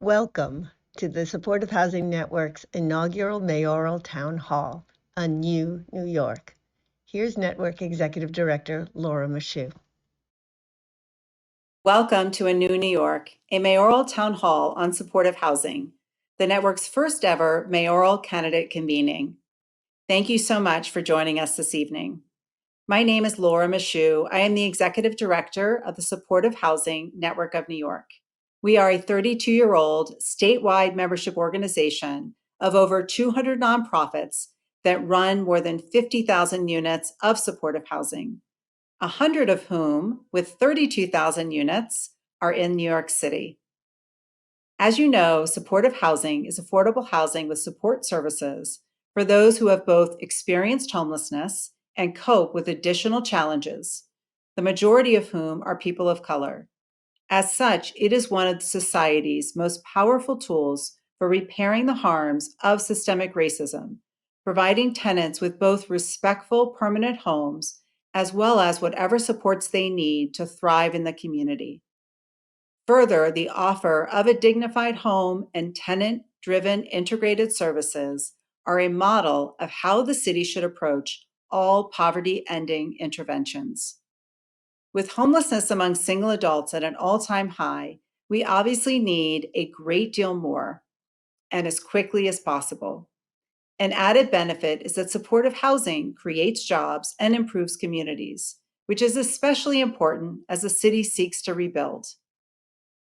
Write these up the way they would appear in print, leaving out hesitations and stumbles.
Welcome to the Supportive Housing Network's inaugural Mayoral Town Hall on New York. Here's Network Executive Director Laura Mashu. Welcome to A New New York, a mayoral town hall on supportive housing, the network's first ever mayoral candidate convening. Thank you so much for joining us this evening. My name is Laura Mashu. I am the Executive Director of the Supportive Housing Network of New York. We are a 32-year-old statewide membership organization of over 200 nonprofits that run more than 50,000 units of supportive housing, 100 of whom, with 32,000 units, are in New York City. As you know, supportive housing is affordable housing with support services for those who have both experienced homelessness and cope with additional challenges, the majority of whom are people of color. As such, it is one of society's most powerful tools for repairing the harms of systemic racism, providing tenants with both respectful permanent homes as well as whatever supports they need to thrive in the community. Further, the offer of a dignified home and tenant-driven integrated services are a model of how the city should approach all poverty-ending interventions. With homelessness among single adults at an all-time high, we obviously need a great deal more, and as quickly as possible. An added benefit is that supportive housing creates jobs and improves communities, which is especially important as the city seeks to rebuild.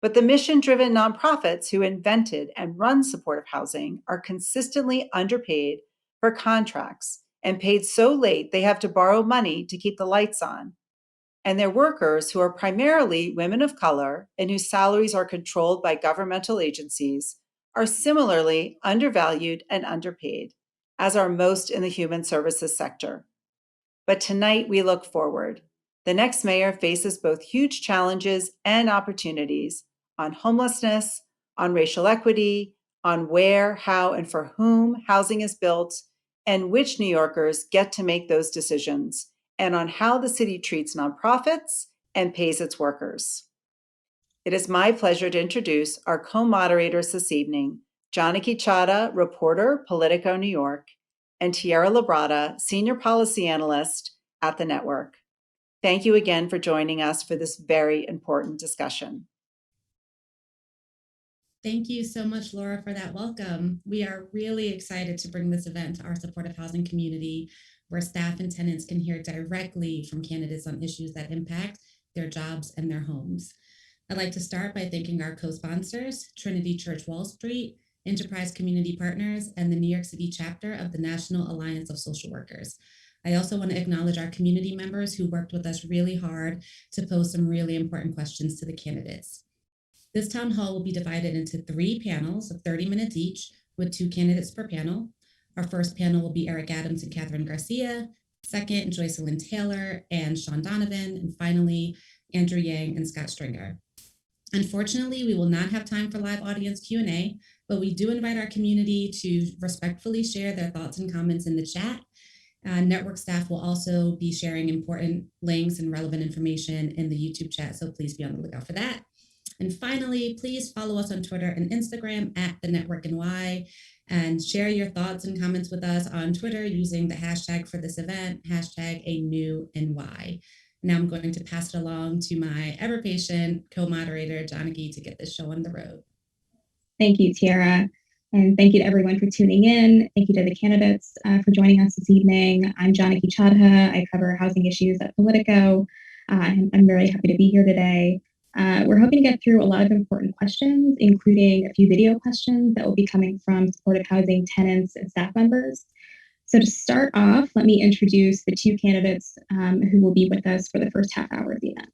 But the mission-driven nonprofits who invented and run supportive housing are consistently underpaid for contracts and paid so late they have to borrow money to keep the lights on. And their workers, who are primarily women of color and whose salaries are controlled by governmental agencies, are similarly undervalued and underpaid, as are most in the human services sector. But tonight we look forward. The next mayor faces both huge challenges and opportunities on homelessness, on racial equity, on where, how, and for whom housing is built, and which New Yorkers get to make those decisions, and on how the city treats nonprofits and pays its workers. It is my pleasure to introduce our co-moderators this evening, Janaki Chadha, reporter, Politico New York, and Tierra Labrada, senior policy analyst at the network. Thank you again for joining us for this very important discussion. Thank you so much, Laura, for that welcome. We are really excited to bring this event to our supportive housing community, where staff and tenants can hear directly from candidates on issues that impact their jobs and their homes. I'd like to start by thanking our co-sponsors, Trinity Church Wall Street, Enterprise Community Partners, and the New York City chapter of the National Alliance of Social Workers. I also want to acknowledge our community members who worked with us really hard to pose some really important questions to the candidates. This town hall will be divided into 3 panels of 30 minutes each, with 2 candidates per panel. Our first panel will be Eric Adams and Catherine Garcia, second, Joycelyn Taylor and Sean Donovan, and finally, Andrew Yang and Scott Stringer. Unfortunately, we will not have time for live audience Q&A, but we do invite our community to respectfully share their thoughts and comments in the chat. Network staff will also be sharing important links and relevant information in the YouTube chat, so please be on the lookout for that. And finally, please follow us on Twitter and Instagram at The Network NY, and share your thoughts and comments with us on Twitter using the hashtag for this event, hashtag #ANewNY. Now I'm going to pass it along to my ever-patient co-moderator, Janaki, to get this show on the road. Thank you, Tierra. And thank you to everyone for tuning in. Thank you to the candidates for joining us this evening. I'm Janaki Chadha. I cover housing issues at Politico. I'm very happy to be here today. We're hoping to get through a lot of important questions, including a few video questions that will be coming from supportive housing tenants and staff members. So to start off, let me introduce the 2 candidates who will be with us for the first half hour of the event.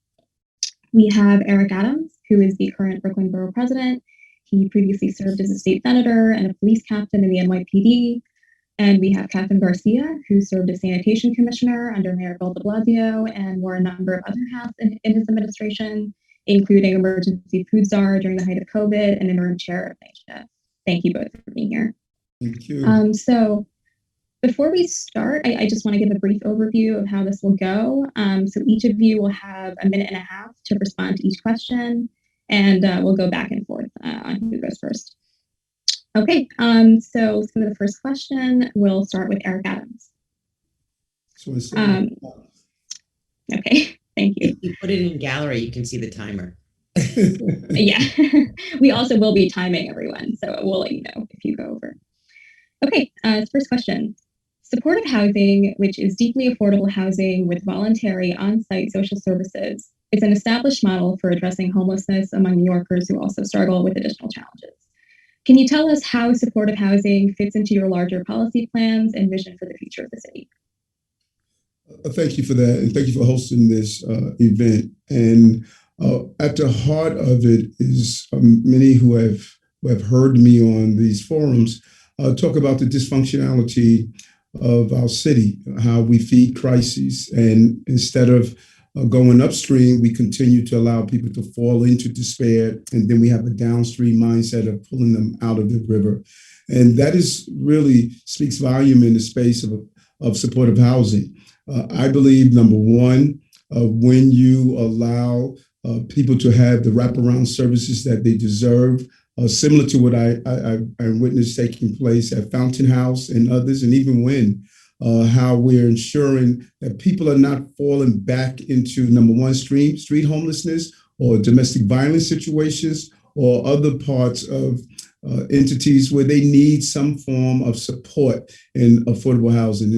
We have Eric Adams, who is the current Brooklyn Borough President. He previously served as a state senator and a police captain in the NYPD. And we have Catherine Garcia, who served as sanitation commissioner under Mayor Bill de Blasio and wore a number of other hats in his administration, including emergency food czar during the height of COVID and interim chair of NHS. Thank you both for being here. Thank you. So before we start, I just want to give a brief overview of how this will go. So each of you will have a minute and a half to respond to each question, and we'll go back and forth on who goes first. Okay, so for the first question, we'll start with Eric Adams. Okay, thank you. If you put it in gallery, you can see the timer. Yeah, we also will be timing everyone, so we'll let you know if you go over. Okay, first question. Supportive housing, which is deeply affordable housing with voluntary on-site social services, is an established model for addressing homelessness among New Yorkers who also struggle with additional challenges. Can you tell us how supportive housing fits into your larger policy plans and vision for the future of the city? Thank you for that, and thank you for hosting this event. And at the heart of it is many who have heard me on these forums talk about the dysfunctionality of our city, how we feed crises, and instead of going upstream, we continue to allow people to fall into despair, and then we have a downstream mindset of pulling them out of the river. And that is really speaks volume in the space of supportive housing. I believe, number one, when you allow people to have the wraparound services that they deserve, similar to what I witnessed taking place at Fountain House and others, and even when, how we're ensuring that people are not falling back into, number one, street homelessness or domestic violence situations or other parts of entities where they need some form of support in affordable housing.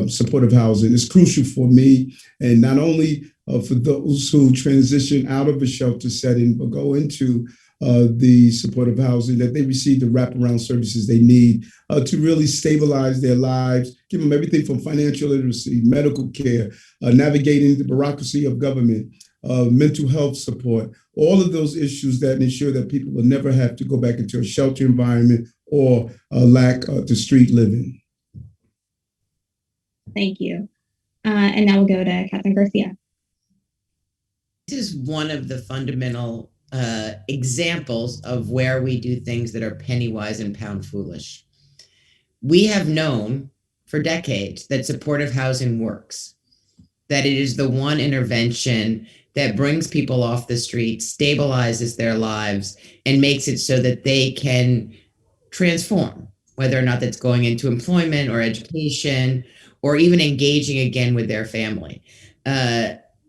Supportive housing is crucial for me, and not only for those who transition out of a shelter setting but go into the supportive housing, that they receive the wraparound services they need to really stabilize their lives, give them everything from financial literacy, medical care, navigating the bureaucracy of government, mental health support, all of those issues that ensure that people will never have to go back into a shelter environment or lack the street living. Thank you. And now we'll go to Catherine Garcia. This is one of the fundamental examples of where we do things that are penny wise and pound foolish. We have known for decades that supportive housing works, that it is the one intervention that brings people off the street, stabilizes their lives, and makes it so that they can transform, whether or not that's going into employment or education, or even engaging again with their family.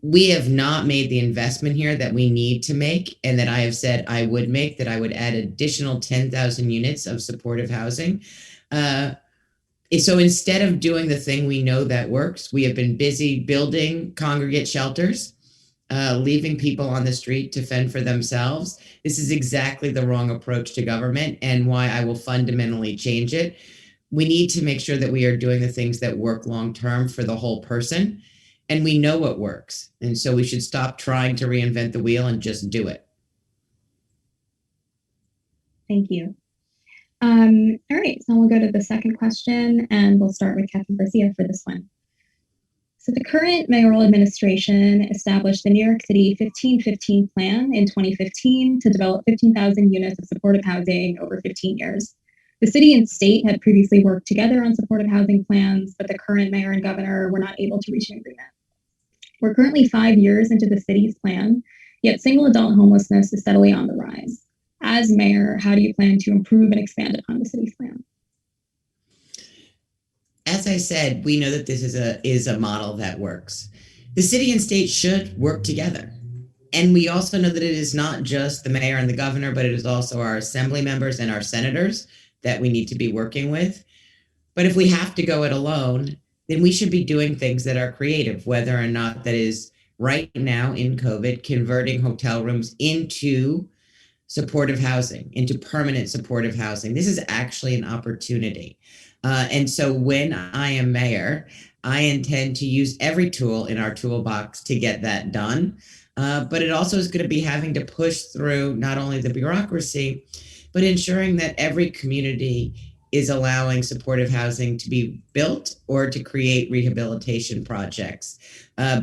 We have not made the investment here that we need to make, and that I have said I would make, that I would add additional 10,000 units of supportive housing. So instead of doing the thing we know that works, we have been busy building congregate shelters, leaving people on the street to fend for themselves. This is exactly the wrong approach to government, and why I will fundamentally change it. We need to make sure that we are doing the things that work long-term for the whole person, and we know what works. And so we should stop trying to reinvent the wheel and just do it. Thank you. All right, so we'll go to the second question, and we'll start with Catherine Garcia for this one. So the current mayoral administration established the New York City 1515 plan in 2015 to develop 15,000 units of supportive housing over 15 years. The city and state had previously worked together on supportive housing plans, but the current mayor and governor were not able to reach an agreement. We're currently 5 years into the city's plan, yet single adult homelessness is steadily on the rise. As mayor, how do you plan to improve and expand upon the city's plan? As I said, we know that this is a model that works. The city and state should work together. And we also know that it is not just the mayor and the governor, but it is also our assembly members and our senators that we need to be working with. But if we have to go it alone, then we should be doing things that are creative, whether or not that is right now in COVID, converting hotel rooms into supportive housing, into permanent supportive housing. This is actually an opportunity. And so when I am mayor, I intend to use every tool in our toolbox to get that done. But it also is going to be having to push through not only the bureaucracy, but ensuring that every community is allowing supportive housing to be built or to create rehabilitation projects,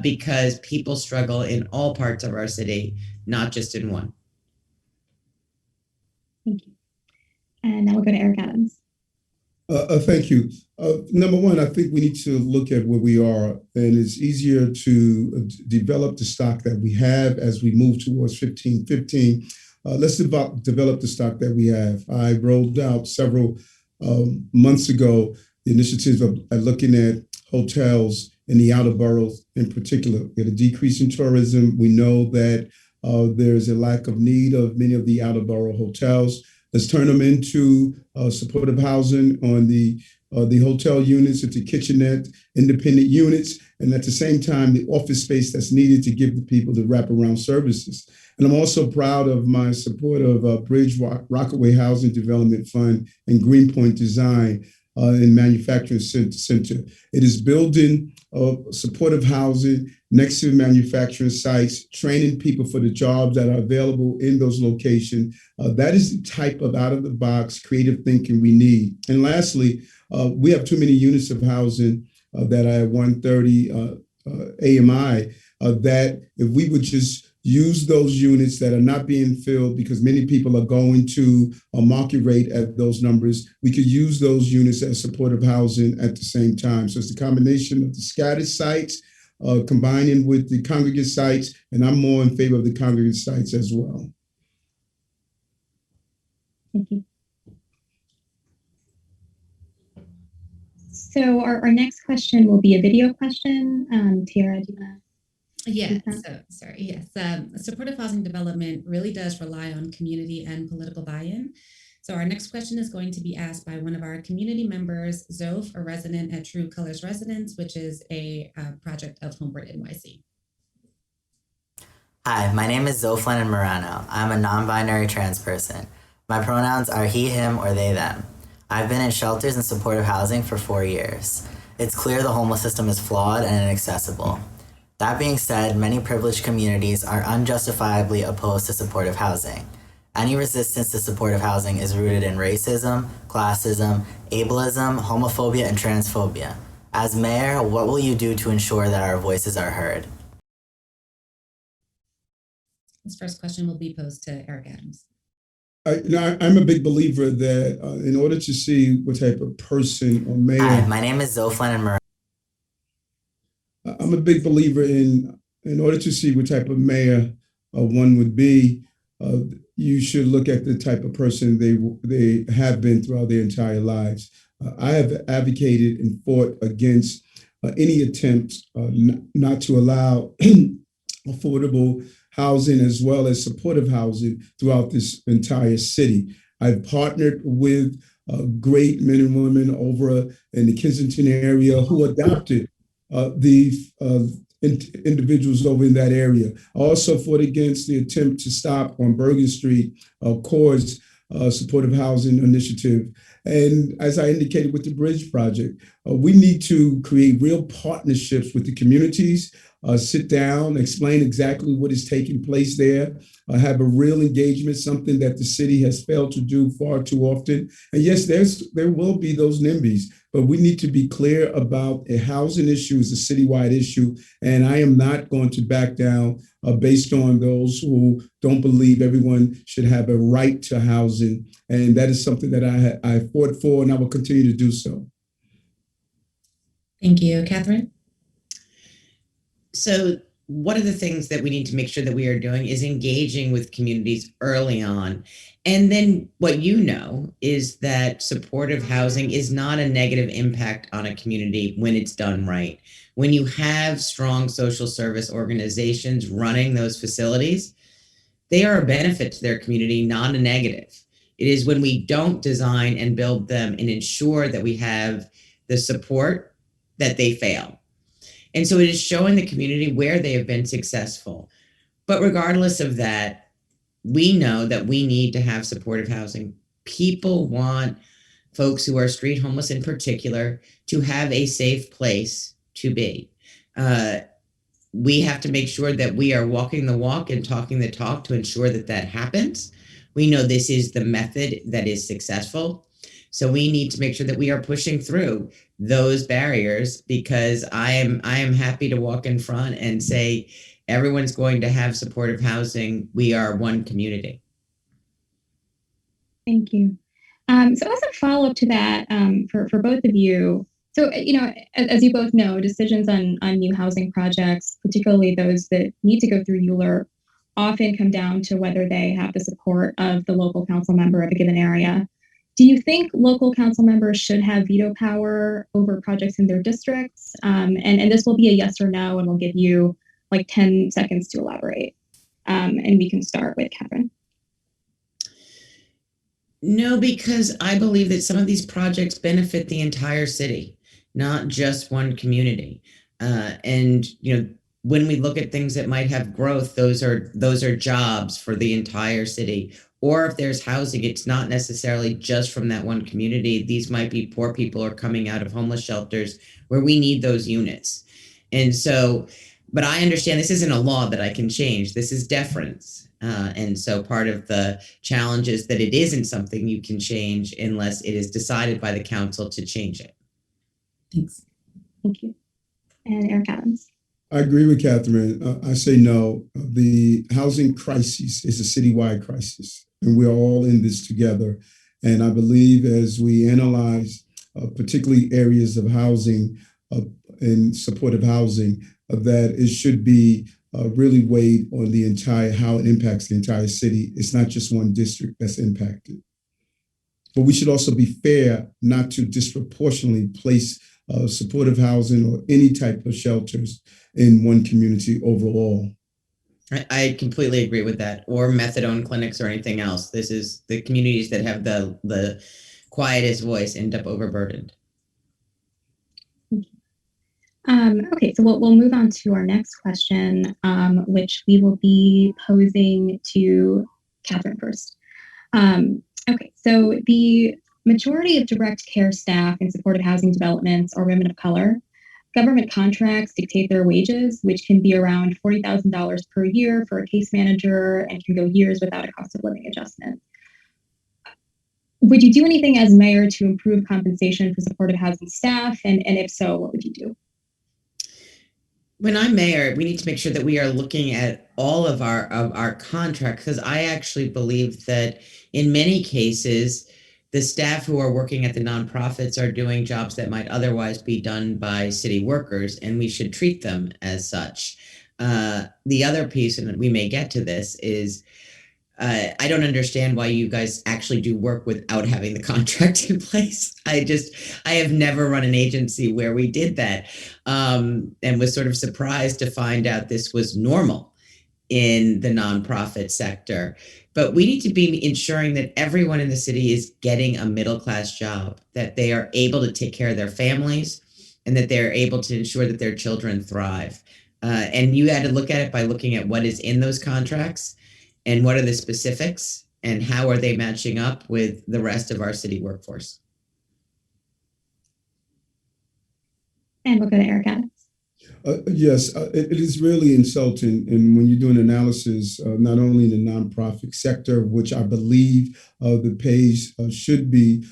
because people struggle in all parts of our city, not just in one. Thank you. And now we'll go to Eric Adams. Thank you. Number one, I think we need to look at where we are, and it's easier to develop the stock that we have as we move towards 1515 let's develop the stock that we have. I rolled out several months ago the initiatives of looking at hotels in the outer boroughs in particular. We had a decrease in tourism. We know that there's a lack of need of many of the outer borough hotels. Let's turn them into supportive housing on the hotel units, into kitchenette, independent units, and at the same time, the office space that's needed to give the people the wraparound services. And I'm also proud of my support of Bridge Rockaway Housing Development Fund and Greenpoint Design in Manufacturing Center. It is building supportive housing next to manufacturing sites, training people for the jobs that are available in those locations. That is the type of out-of-the-box creative thinking we need. And lastly, we have too many units of housing that are at 130 AMI that if we would just use those units that are not being filled because many people are going to a market rate at those numbers, we could use those units as supportive housing at the same time. So it's the combination of the scattered sites combining with the congregate sites, and I'm more in favor of the congregate sites as well. Thank you. So our next question will be a video question. Tierra, do you want to? Yes. Supportive housing development really does rely on community and political buy-in. So our next question is going to be asked by one of our community members, Zoph, a resident at True Colors Residence, which is a project of Homebird NYC. Hi, my name is Zoflan Morano. I'm a non-binary trans person. My pronouns are he, him, or they, them. I've been in shelters and supportive housing for 4 years. It's clear the homeless system is flawed and inaccessible. That being said, many privileged communities are unjustifiably opposed to supportive housing. Any resistance to supportive housing is rooted in racism, classism, ableism, homophobia, and transphobia. As mayor, what will you do to ensure that our voices are heard? This first question will be posed to Eric Adams. I'm a big believer that in order to see what type of person or mayor... Hi, my name is Zoflan Morano. I'm a big believer in order to see what type of mayor one would be, you should look at the type of person they have been throughout their entire lives. I have advocated and fought against any attempt not to allow affordable housing as well as supportive housing throughout this entire city. I've partnered with great men and women over in the Kensington area who adopted the individuals over in that area. I also fought against the attempt to stop on Bergen Street, CORE's supportive housing initiative. And as I indicated with the Bridge Project, we need to create real partnerships with the communities, sit down, explain exactly what is taking place there, have a real engagement, something that the city has failed to do far too often. And yes, there will be those NIMBYs, but we need to be clear about a housing issue is a citywide issue. And I am not going to back down based on those who don't believe everyone should have a right to housing. And that is something that I fought for, and I will continue to do so. Thank you. Catherine? So one of the things that we need to make sure that we are doing is engaging with communities early on. And then what you know is that supportive housing is not a negative impact on a community when it's done right. When you have strong social service organizations running those facilities, they are a benefit to their community, not a negative. It is when we don't design and build them and ensure that we have the support that they fail. And so it is showing the community where they have been successful. But regardless of that, we know that we need to have supportive housing. People want folks who are street homeless in particular to have a safe place to be. We have to make sure that we are walking the walk and talking the talk to ensure that that happens. We know this is the method that is successful. So we need to make sure that we are pushing through those barriers, because I am happy to walk in front and say, everyone's going to have supportive housing. We are one community. Thank you. So as a follow-up to that, for both of you, so, as you both know, decisions on new housing projects, particularly those that need to go through ULURP, often come down to whether they have the support of the local council member of a given area. Do you think local council members should have veto power over projects in their districts? And this will be a yes or no, and we'll give you like 10 seconds to elaborate. And we can start with Catherine. No, because I believe that some of these projects benefit the entire city, not just one community. And when we look at things that might have growth, those are jobs for the entire city. Or if there's housing, it's not necessarily just from that one community. These might be poor people who are coming out of homeless shelters where we need those units. And so, but I understand this isn't a law that I can change. This is deference. And so part of the challenge is that it isn't something you can change unless it is decided by the council to change it. Thanks. Thank you. And Eric Adams. I agree with Catherine. I say no. The housing crisis is a citywide crisis, and we're all in this together. And I believe as we analyze particularly areas of housing and supportive housing, that it should be really weighed on the entire, how it impacts the entire city. It's not just one district that's impacted. But we should also be fair not to disproportionately place supportive housing or any type of shelters in one community overall. I completely agree with that, or methadone clinics or anything else. This is the communities that have the quietest voice end up overburdened. Okay, so we'll move on to our next question, which we will be posing to Catherine first. Okay, so the majority of direct care staff in supportive housing developments are women of color. Government contracts dictate their wages, which can be around $40,000 per year for a case manager and can go years without a cost of living adjustment. Would you do anything as mayor to improve compensation for supportive housing staff? And if so, what would you do? When I'm mayor, we need to make sure that we are looking at all of our contracts, because I actually believe that in many cases, the staff who are working at the nonprofits are doing jobs that might otherwise be done by city workers, and we should treat them as such. The other piece, and we may get to this, is I don't understand why you guys actually do work without having the contract in place. I have never run an agency where we did that, and was sort of surprised to find out this was normal in the nonprofit sector. But we need to be ensuring that everyone in the city is getting a middle-class job, that they are able to take care of their families, and that they're able to ensure that their children thrive. And you had to look at it by looking at what is in those contracts and what are the specifics and how are they matching up with the rest of our city workforce. And we'll go to Eric Adams. Yes, it is really insulting. And when you do an analysis, not only in the nonprofit sector, which I believe the pays should be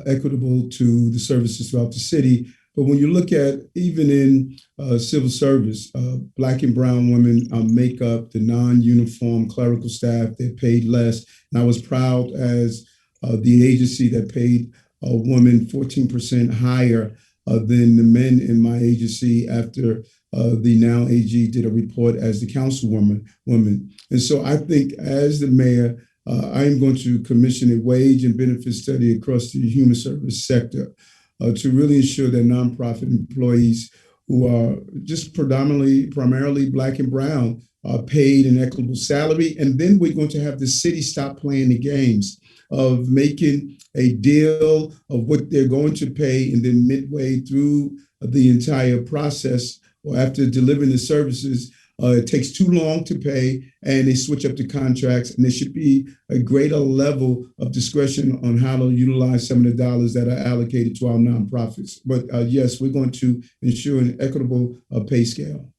equitable to the services throughout the city, but when you look at even in civil service, Black and brown women make up the non-uniform clerical staff. They're paid less. And I was proud as the agency that paid a woman 14% higher than the men in my agency after the now AG did a report as the councilwoman. And so I think as the mayor, I am going to commission a wage and benefit study across the human service sector to really ensure that nonprofit employees who are just primarily Black and brown are paid an equitable salary. And then we're going to have the city stop playing the games of making a deal of what they're going to pay, and then midway through the entire process or after delivering the services, it takes too long to pay and they switch up the contracts. And there should be a greater level of discretion on how to utilize some of the dollars that are allocated to our nonprofits. But yes, we're going to ensure an equitable pay scale.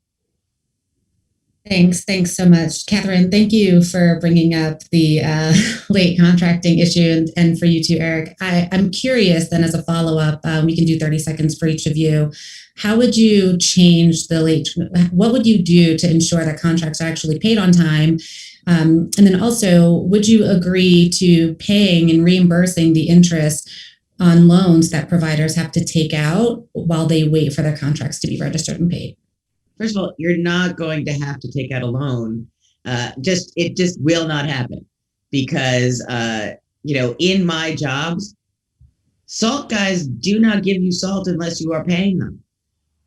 Thanks so much. Catherine, thank you for bringing up the late contracting issue, and for you too, Eric. I'm curious then, as a follow-up, we can do 30 seconds for each of you. How would you change what would you do to ensure that contracts are actually paid on time? And then also, would you agree to paying and reimbursing the interest on loans that providers have to take out while they wait for their contracts to be registered and paid? First of all, you're not going to have to take out a loan It just will not happen because, in my jobs, salt guys do not give you salt unless you are paying them.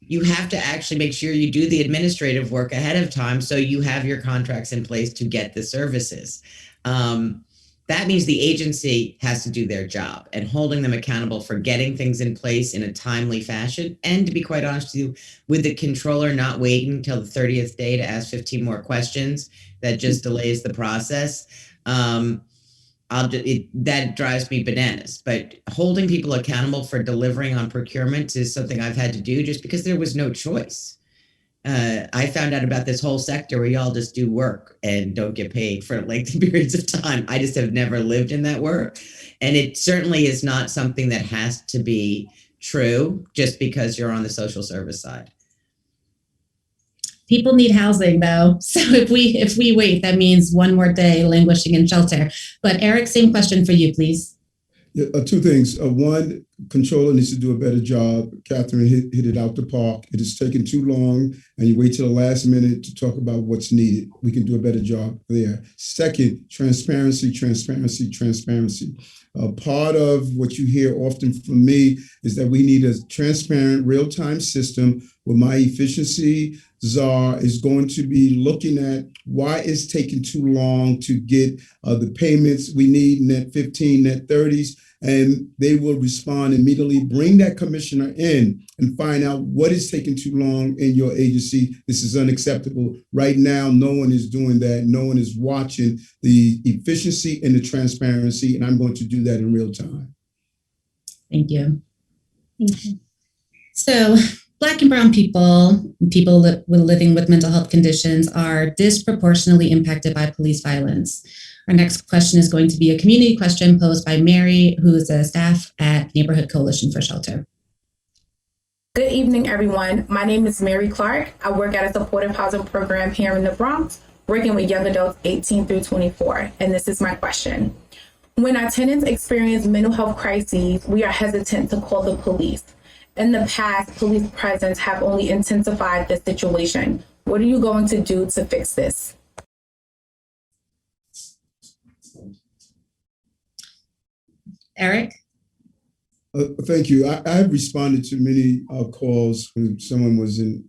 You have to actually make sure you do the administrative work ahead of time so you have your contracts in place to get the services. That means the agency has to do their job, and holding them accountable for getting things in place in a timely fashion. And to be quite honest with you, with the controller not waiting until the 30th day to ask 15 more questions, that just delays the process. That drives me bananas. But holding people accountable for delivering on procurement is something I've had to do just because there was no choice. I found out about this whole sector where y'all just do work and don't get paid for lengthy periods of time. I just have never lived in that work. And it certainly is not something that has to be true just because you're on the social service side. People need housing, though. So if we wait, that means one more day languishing in shelter. But Eric, same question for you, please. Yeah, two things. One, controller needs to do a better job. Catherine hit it out the park. It is taking too long, and you wait till the last minute to talk about what's needed. We can do a better job there. Second, transparency. Part of what you hear often from me is that we need a transparent, real-time system where my efficiency czar is going to be looking at why it's taking too long to get the payments we need, net 15, net 30s, and they will respond immediately, bring that commissioner in and find out what is taking too long in your agency. This is unacceptable. Right now, no one is doing that. No one is watching the efficiency and the transparency, and I'm going to do that in real time. Thank you. So Black and brown people living with mental health conditions are disproportionately impacted by police violence. Our next question is going to be a community question posed by Mary, who is a staff at Neighborhood Coalition for Shelter. Good evening, everyone. My name is Mary Clark. I work at a supportive housing program here in the Bronx, working with young adults 18 through 24. And this is my question. When our tenants experience mental health crises, we are hesitant to call the police. In the past, police presence have only intensified the situation. What are you going to do to fix this? Eric? Thank you. I have responded to many calls when someone was in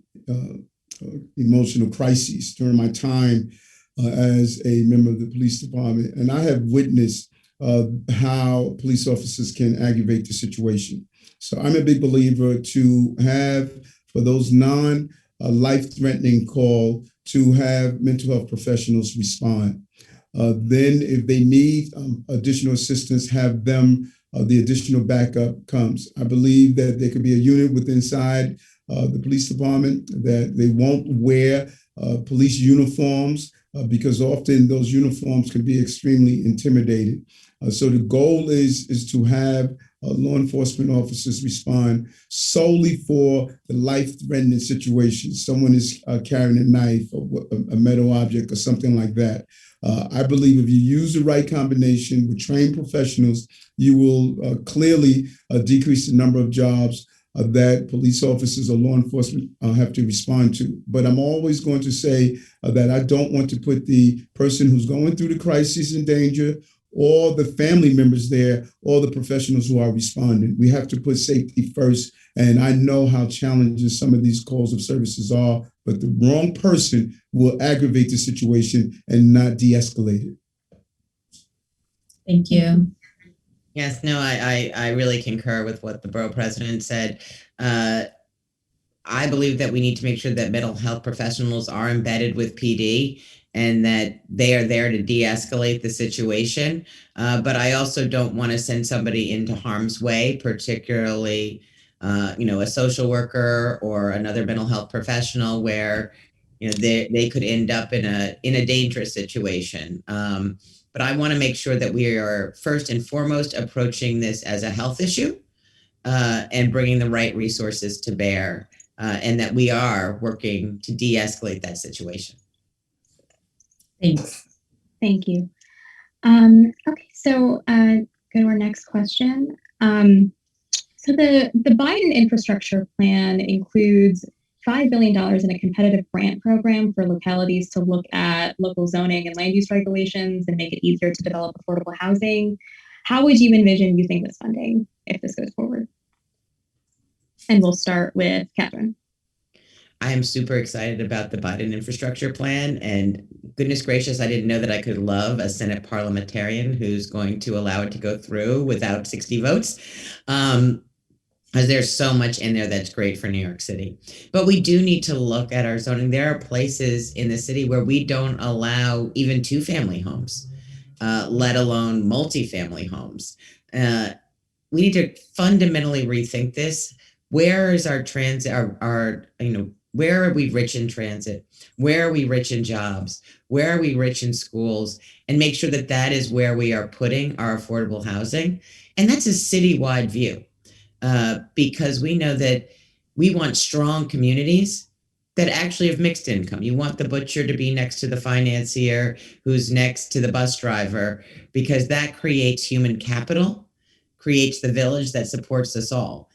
emotional crises during my time as a member of the police department. And I have witnessed how police officers can aggravate the situation. So I'm a big believer to have, for those non-life-threatening call, to have mental health professionals respond. Then if they need additional assistance, have them, the additional backup comes. I believe that there could be a unit within inside the police department that they won't wear police uniforms because often those uniforms can be extremely intimidating. So the goal is to have law enforcement officers respond solely for the life-threatening situations. Someone is carrying a knife or a metal object or something like that. I believe if you use the right combination with trained professionals, you will clearly decrease the number of jobs that police officers or law enforcement have to respond to. But I'm always going to say that I don't want to put the person who's going through the crisis in danger, or the family members there, or the professionals who are responding. We have to put safety first. And I know how challenging some of these calls of services are, but the wrong person will aggravate the situation and not de-escalate it. Thank you. Yes, no, I really concur with what the borough president said. I believe that we need to make sure that mental health professionals are embedded with PD and that they are there to de-escalate the situation. But I also don't want to send somebody into harm's way, particularly, a social worker or another mental health professional where, they could end up in a dangerous situation. But I want to make sure that we are first and foremost approaching this as a health issue and bringing the right resources to bear, and that we are working to de-escalate that situation. Thanks. Thank you. Okay, so go to our next question. So the Biden infrastructure plan includes $5 billion in a competitive grant program for localities to look at local zoning and land use regulations and make it easier to develop affordable housing. How would you envision using this funding if this goes forward? And we'll start with Catherine. I am super excited about the Biden infrastructure plan, and goodness gracious, I didn't know that I could love a Senate parliamentarian who's going to allow it to go through without 60 votes. As there's so much in there that's great for New York City. But we do need to look at our zoning. There are places in the city where we don't allow even 2-family homes, let alone multifamily homes. We need to fundamentally rethink this. Where is our transit, where are we rich in transit? Where are we rich in jobs? Where are we rich in schools? And make sure that that is where we are putting our affordable housing. And that's a citywide view, because we know that we want strong communities that actually have mixed income. You want the butcher to be next to the financier who's next to the bus driver, because that creates human capital, creates the village that supports us all.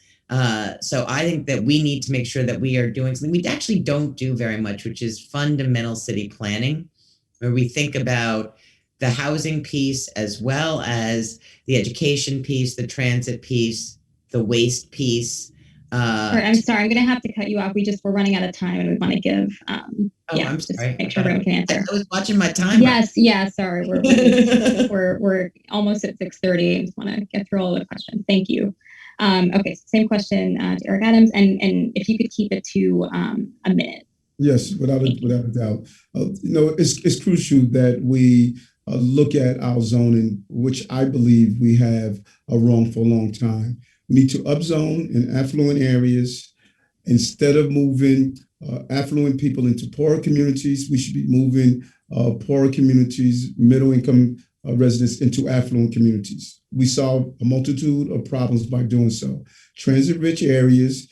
So I think that we need to make sure that we are doing something we actually don't do very much, which is fundamental city planning, where we think about the housing piece as well as the education piece, the transit piece, the waste piece. I'm sorry, I'm going to have to cut you off. We're running out of time, and we want to give. I'm sorry. Make sure everyone can answer. I was watching my timer. Yes. Sorry, we're almost at 6:30. I just want to get through all the questions. Thank you. Okay, same question to Eric Adams, and if you could keep it to a minute. Yes, without a doubt. It's crucial that we look at our zoning, which I believe we have wrong for a long time. We need to upzone in affluent areas. Instead of moving affluent people into poorer communities, we should be moving poorer communities, middle-income residents into affluent communities. We solve a multitude of problems by doing so. Transit-rich areas,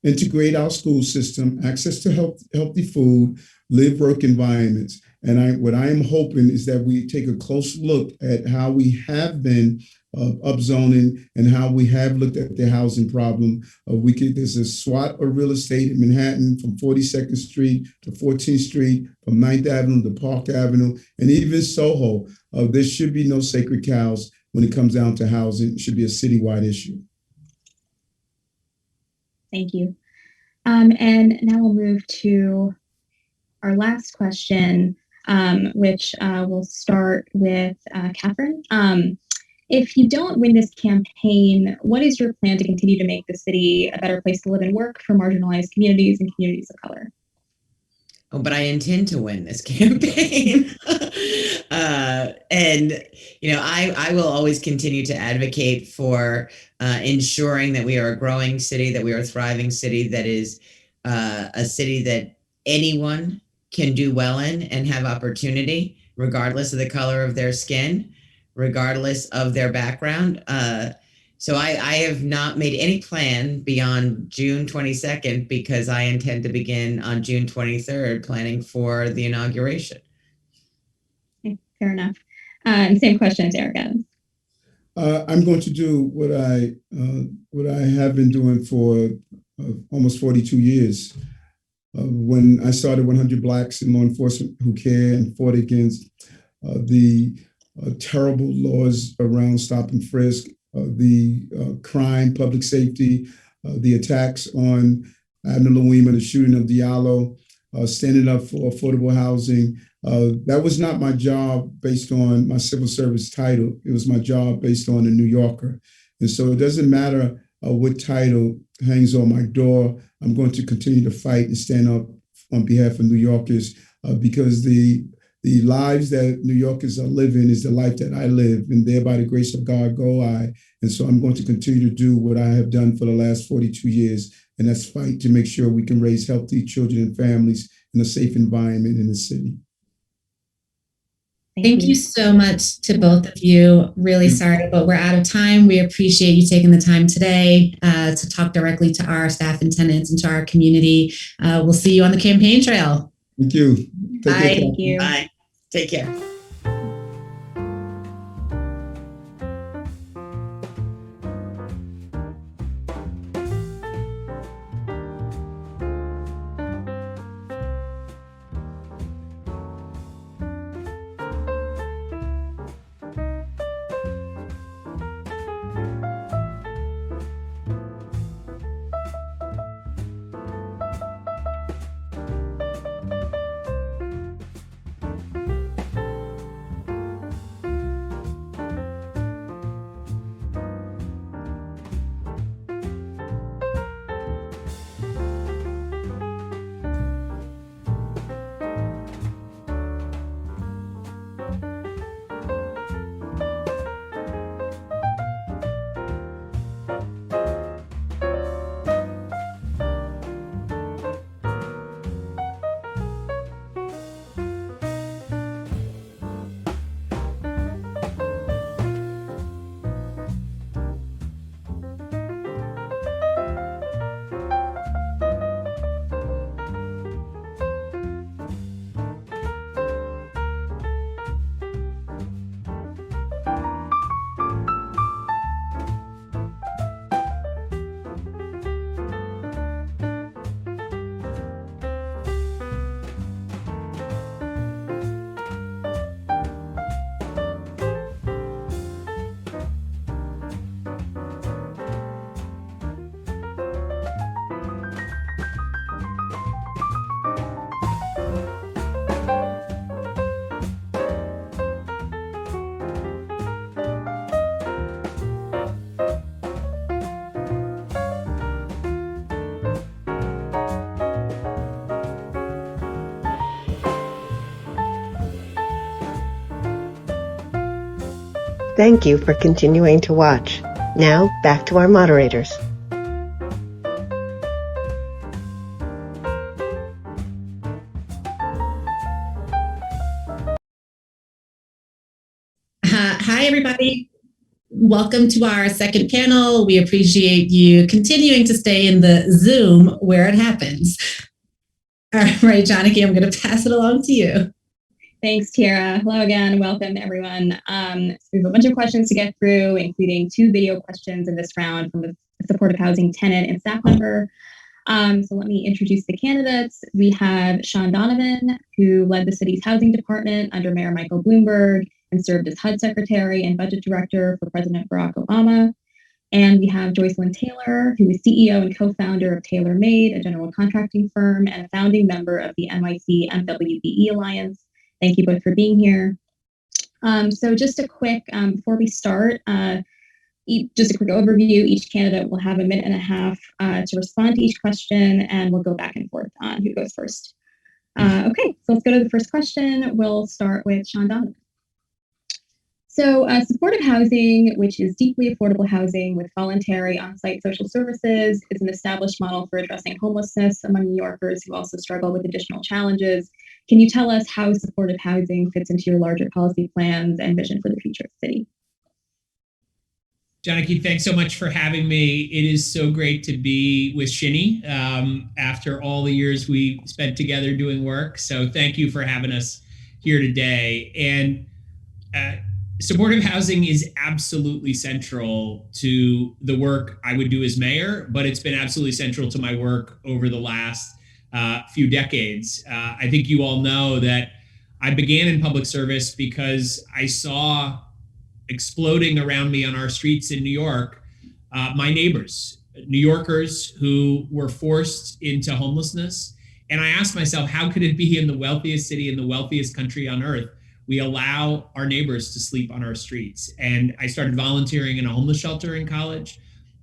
integrate our school system, access to healthy food, live-work environments. And what I am hoping is that we take a close look at how we have been upzoning and how we have looked at the housing problem. There's a SWAT of real estate in Manhattan from 42nd Street to 14th Street, from 9th Avenue to Park Avenue, and even Soho. There should be no sacred cows when it comes down to housing. It should be a citywide issue. Thank you. And now we'll move to our last question, which we'll start with Catherine. If you don't win this campaign, what is your plan to continue to make the city a better place to live and work for marginalized communities and communities of color? Oh, but I intend to win this campaign. And, I will always continue to advocate for ensuring that we are a growing city, that we are a thriving city, that is a city that anyone can do well in and have opportunity, regardless of the color of their skin, regardless of their background. So I have not made any plan beyond June 22nd, because I intend to begin on June 23rd planning for the inauguration. Okay, fair enough. And same question to Eric Adams. I'm going to do what I have been doing for almost 42 years. When I started 100 Blacks in Law Enforcement Who Care and fought against the terrible laws around stop and frisk, the crime, public safety, the attacks on Abner Louima, the shooting of Diallo, standing up for affordable housing. That was not my job based on my civil service title. It was my job based on the New Yorker. And so it doesn't matter what title hangs on my door. I'm going to continue to fight and stand up on behalf of New Yorkers, because the lives that New Yorkers are living is the life that I live, and there by the grace of God go I. And so I'm going to continue to do what I have done for the last 42 years, and that's fight to make sure we can raise healthy children and families in a safe environment in the city. Thank you so much to both of you. Really sorry, but we're out of time. We appreciate you taking the time today to talk directly to our staff and tenants and to our community. We'll see you on the campaign trail. Thank you. Bye. Thank you. Bye. Take care. Thank you for continuing to watch. Now, back to our moderators. Hi, everybody. Welcome to our second panel. We appreciate you continuing to stay in the Zoom where it happens. All right, Janaki, I'm going to pass it along to you. Thanks, Tierra. Hello again. Welcome, everyone. So we have a bunch of questions to get through, including 2 video questions in this round from a supportive housing tenant and staff member. So let me introduce the candidates. We have Sean Donovan, who led the city's housing department under Mayor Michael Bloomberg and served as HUD Secretary and Budget Director for President Barack Obama. And we have Joycelyn Taylor, who is CEO and co-founder of Taylor Made, a general contracting firm, and a founding member of the NYC MWBE Alliance. Thank you both for being here. So just a quick, before we start, just a quick overview. Each candidate will have a minute and a half to respond to each question, and we'll go back and forth on who goes first. Okay, so let's go to the first question. We'll start with Sean Donovan. So supportive housing, which is deeply affordable housing with voluntary on-site social services, is an established model for addressing homelessness among New Yorkers who also struggle with additional challenges. Can you tell us how supportive housing fits into your larger policy plans and vision for the future of the city? Janaki, thanks so much for having me. It is so great to be with Shinny after all the years we spent together doing work. So thank you for having us here today. And supportive housing is absolutely central to the work I would do as mayor, but it's been absolutely central to my work over the last few decades. I think you all know that I began in public service because I saw exploding around me on our streets in New York, my neighbors, New Yorkers who were forced into homelessness. And I asked myself, how could it be in the wealthiest city, in the wealthiest country on earth, we allow our neighbors to sleep on our streets? And I started volunteering in a homeless shelter in college.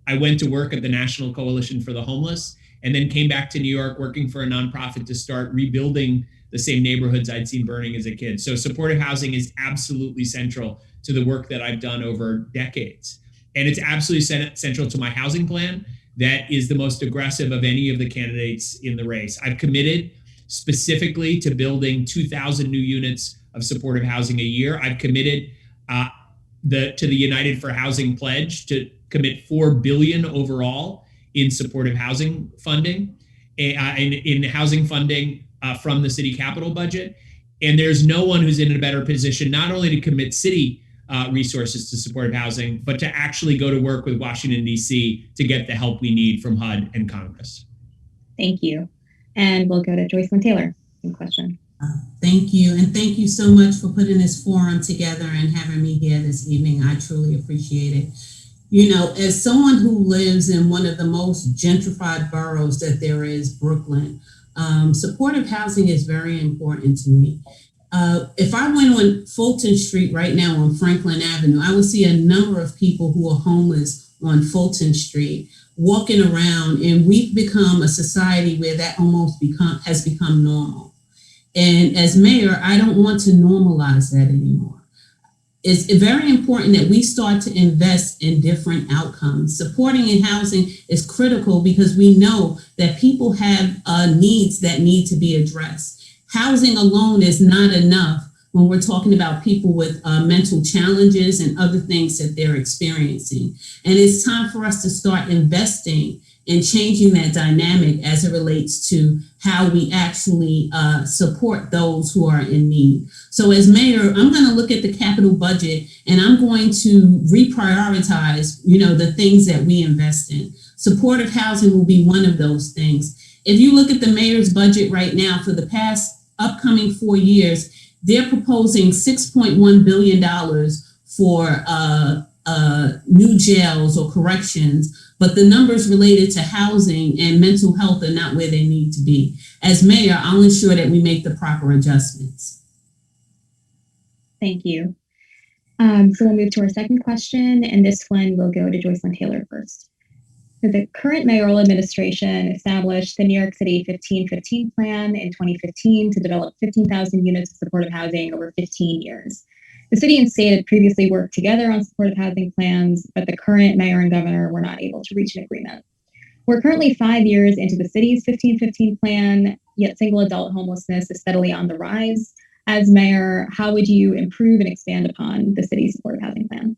I went to work at the National Coalition for the Homeless, and then came back to New York working for a nonprofit to start rebuilding the same neighborhoods I'd seen burning as a kid. So supportive housing is absolutely central to the work that I've done over decades. And it's absolutely central to my housing plan that is the most aggressive of any of the candidates in the race. I've committed specifically to building 2,000 new units of supportive housing a year. I've committed to the United for Housing pledge to commit $4 billion overall in supportive housing funding, in housing funding from the city capital budget. And there's no one who's in a better position not only to commit city resources to supportive housing, but to actually go to work with Washington, D.C. to get the help we need from HUD and Congress. Thank you. And we'll go to Joycelyn Taylor. Same question. Thank you. And thank you so much for putting this forum together and having me here this evening. I truly appreciate it. You know, as someone who lives in one of the most gentrified boroughs that there is, Brooklyn, supportive housing is very important to me. If I went on Fulton Street right now on Franklin Avenue, I would see a number of people who are homeless on Fulton Street walking around, and we've become a society where that almost has become normal. And as mayor, I don't want to normalize that anymore. It's very important that we start to invest in different outcomes. Supporting in housing is critical because we know that people have needs that need to be addressed. Housing alone is not enough when we're talking about people with mental challenges and other things that they're experiencing. And it's time for us to start investing in changing that dynamic as it relates to how we actually support those who are in need. So as mayor, I'm going to look at the capital budget and I'm going to reprioritize, the things that we invest in. Supportive housing will be one of those things. If you look at the mayor's budget right now for the past upcoming 4 years, they're proposing $6.1 billion for new jails or corrections, but the numbers related to housing and mental health are not where they need to be. As mayor, I'll ensure that we make the proper adjustments. Thank you. So we'll move to our second question, and this one will go to Joycelyn Taylor first. So the current mayoral administration established the New York City 1515 plan in 2015 to develop 15,000 units of supportive housing over 15 years. The city and state had previously worked together on supportive housing plans, but the current mayor and governor were not able to reach an agreement. We're currently 5 years into the city's 1515 plan, yet single adult homelessness is steadily on the rise. As mayor, how would you improve and expand upon the city's supportive housing plan?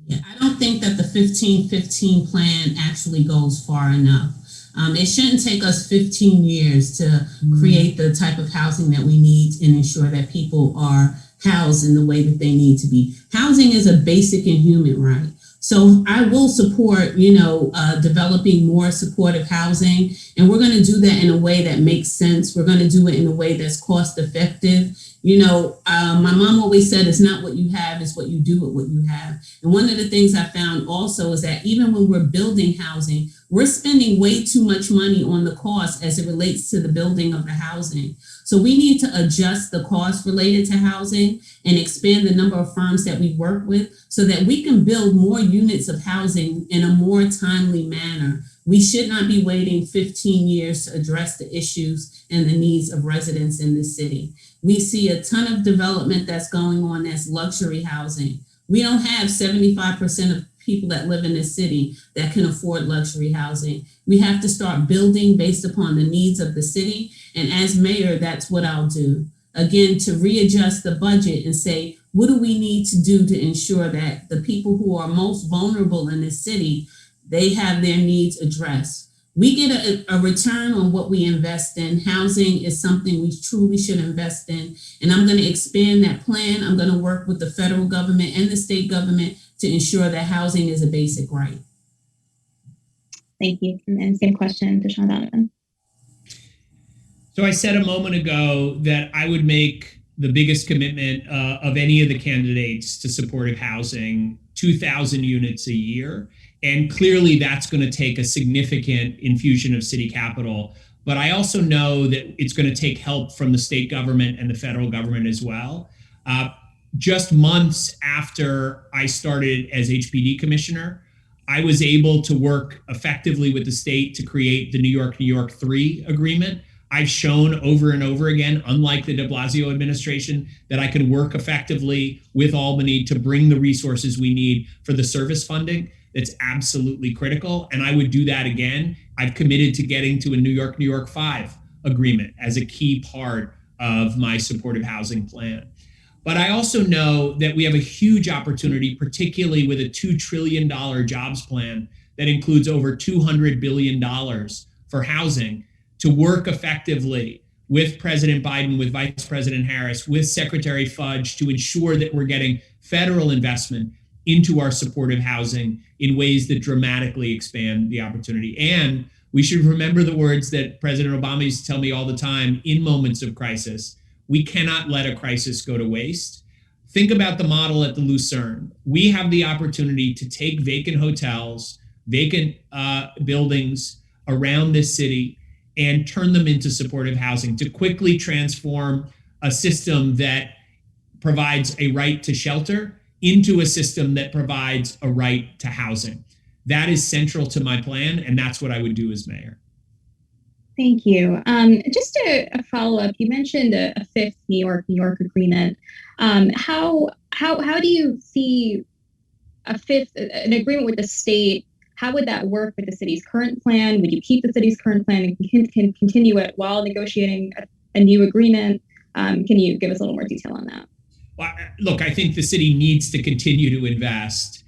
Yeah, I don't think that the 1515 plan actually goes far enough. It shouldn't take us 15 years to create the type of housing that we need and ensure that people are housed in the way that they need to be. Housing is a basic and human right. So I will support, developing more supportive housing, and we're going to do that in a way that makes sense. We're going to do it in a way that's cost effective. My mom always said, it's not what you have, it's what you do with what you have. And one of the things I found also is that even when we're building housing, we're spending way too much money on the cost as it relates to the building of the housing. So we need to adjust the cost related to housing and expand the number of firms that we work with so that we can build more units of housing in a more timely manner. We should not be waiting 15 years to address the issues and the needs of residents in the city. We see a ton of development that's going on that's luxury housing. We don't have 75% of people that live in this city that can afford luxury housing. We have to start building based upon the needs of the city. And as mayor, that's what I'll do. Again, to readjust the budget and say, what do we need to do to ensure that the people who are most vulnerable in this city, they have their needs addressed? We get a return on what we invest in. Housing is something we truly should invest in. And I'm going to expand that plan. I'm going to work with the federal government and the state government to ensure that housing is a basic right. Thank you. And same question to Sean Donovan. So I said a moment ago that I would make the biggest commitment of any of the candidates to supportive housing, 2,000 units a year. And clearly that's going to take a significant infusion of city capital. But I also know that it's going to take help from the state government and the federal government as well. Just months after I started as HPD commissioner, I was able to work effectively with the state to create the New York 3 agreement. I've shown over and over again, unlike the de Blasio administration, that I can work effectively with Albany to bring the resources we need for the service funding. That's absolutely critical. And I would do that again. I've committed to getting to a New York 5 agreement as a key part of my supportive housing plan. But I also know that we have a huge opportunity, particularly with a $2 trillion jobs plan that includes over $200 billion for housing, to work effectively with President Biden, with Vice President Harris, with Secretary Fudge to ensure that we're getting federal investment into our supportive housing in ways that dramatically expand the opportunity. And we should remember the words that President Obama used to tell me all the time in moments of crisis. We cannot let a crisis go to waste. Think about the model at the Lucerne. We have the opportunity to take vacant hotels, vacant buildings around this city and turn them into supportive housing, to quickly transform a system that provides a right to shelter into a system that provides a right to housing. That is central to my plan, and that's what I would do as mayor. Thank you. Just a follow-up, you mentioned a fifth New York agreement. How do you see an agreement with the state? How would that work with the city's current plan? Would you keep the city's current plan and can continue it while negotiating a new agreement? Can you give us a little more detail on that? Well, look, I think the city needs to continue to invest.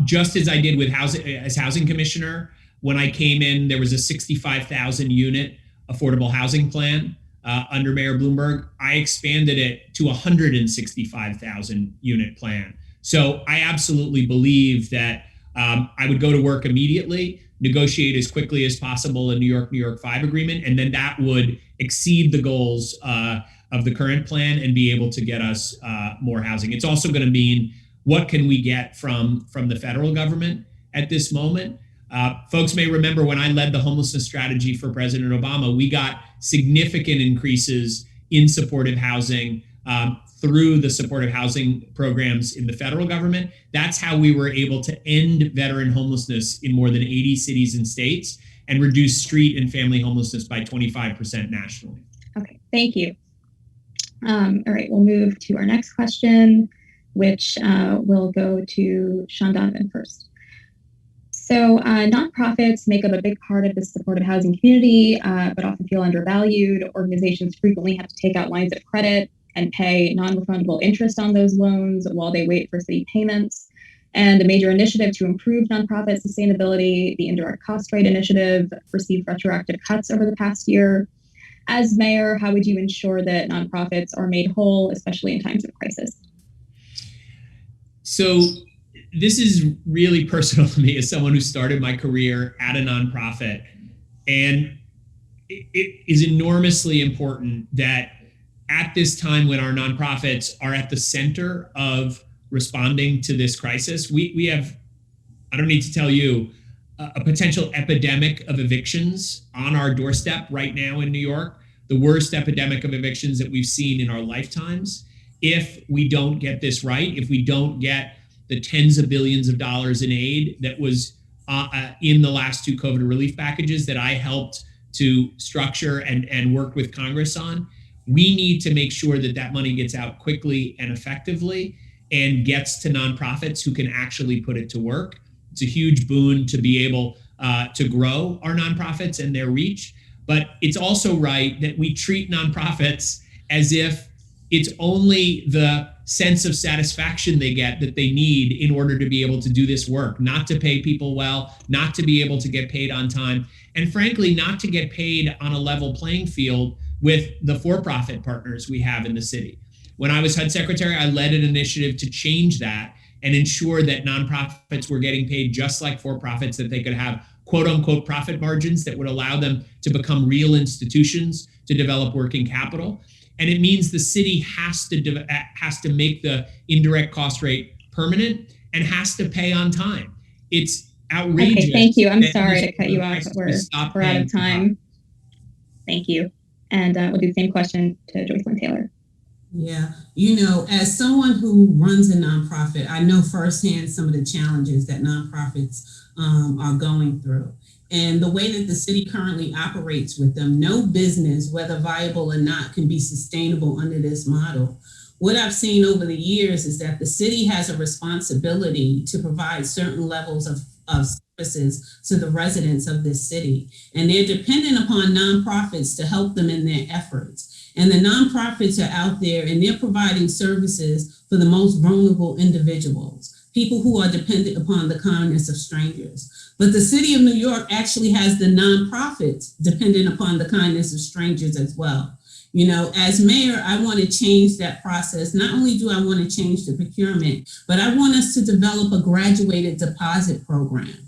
Just as I did with housing commissioner, when I came in, there was a 65,000 unit affordable housing plan under Mayor Bloomberg. I expanded it to 165,000 unit plan. So I absolutely believe that I would go to work immediately, negotiate as quickly as possible a New York 5 agreement, and then that would exceed the goals of the current plan and be able to get us more housing. It's also going to mean, what can we get from the federal government at this moment? Folks may remember when I led the homelessness strategy for President Obama, we got significant increases in supportive housing through the supportive housing programs in the federal government. That's how we were able to end veteran homelessness in more than 80 cities and states and reduce street and family homelessness by 25% nationally. Okay, thank you. All right, we'll move to our next question, which will go to Sean Donovan first. So nonprofits make up a big part of the supportive housing community, but often feel undervalued. Organizations frequently have to take out lines of credit and pay non-refundable interest on those loans while they wait for city payments. And a major initiative to improve nonprofit sustainability, the Indirect Cost Rate Initiative, received retroactive cuts over the past year. As mayor, how would you ensure that nonprofits are made whole, especially in times of crisis? So this is really personal to me as someone who started my career at a nonprofit. And it is enormously important that at this time when our nonprofits are at the center of responding to this crisis, we have, I don't need to tell you, a potential epidemic of evictions on our doorstep right now in New York, the worst epidemic of evictions that we've seen in our lifetimes. If we don't get this right, if we don't get the tens of billions of dollars in aid that was in the last two COVID relief packages that I helped to structure and work with Congress on, we need to make sure that that money gets out quickly and effectively and gets to nonprofits who can actually put it to work. It's a huge boon to be able to grow our nonprofits and their reach. But it's also right that we treat nonprofits as if it's only the sense of satisfaction they get that they need in order to be able to do this work, not to pay people well, not to be able to get paid on time, and frankly, not to get paid on a level playing field with the for-profit partners we have in the city. When I was HUD secretary, I led an initiative to change that and ensure that nonprofits were getting paid just like for-profits, that they could have quote unquote profit margins that would allow them to become real institutions to develop working capital. And it means the city has to make the indirect cost rate permanent and has to pay on time. It's outrageous. Okay, thank you. I'm sorry to cut you off, but we're out of time. Thank you. And we'll do the same question to Joycelyn Taylor. Yeah, as someone who runs a nonprofit, I know firsthand some of the challenges that nonprofits are going through. And the way that the city currently operates with them, no business, whether viable or not, can be sustainable under this model. What I've seen over the years is that the city has a responsibility to provide certain levels of services to the residents of this city. And they're dependent upon nonprofits to help them in their efforts. And the nonprofits are out there and they're providing services for the most vulnerable individuals, people who are dependent upon the kindness of strangers. But the city of New York actually has the nonprofits dependent upon the kindness of strangers as well. As mayor, I want to change that process. Not only do I want to change the procurement, but I want us to develop a graduated deposit program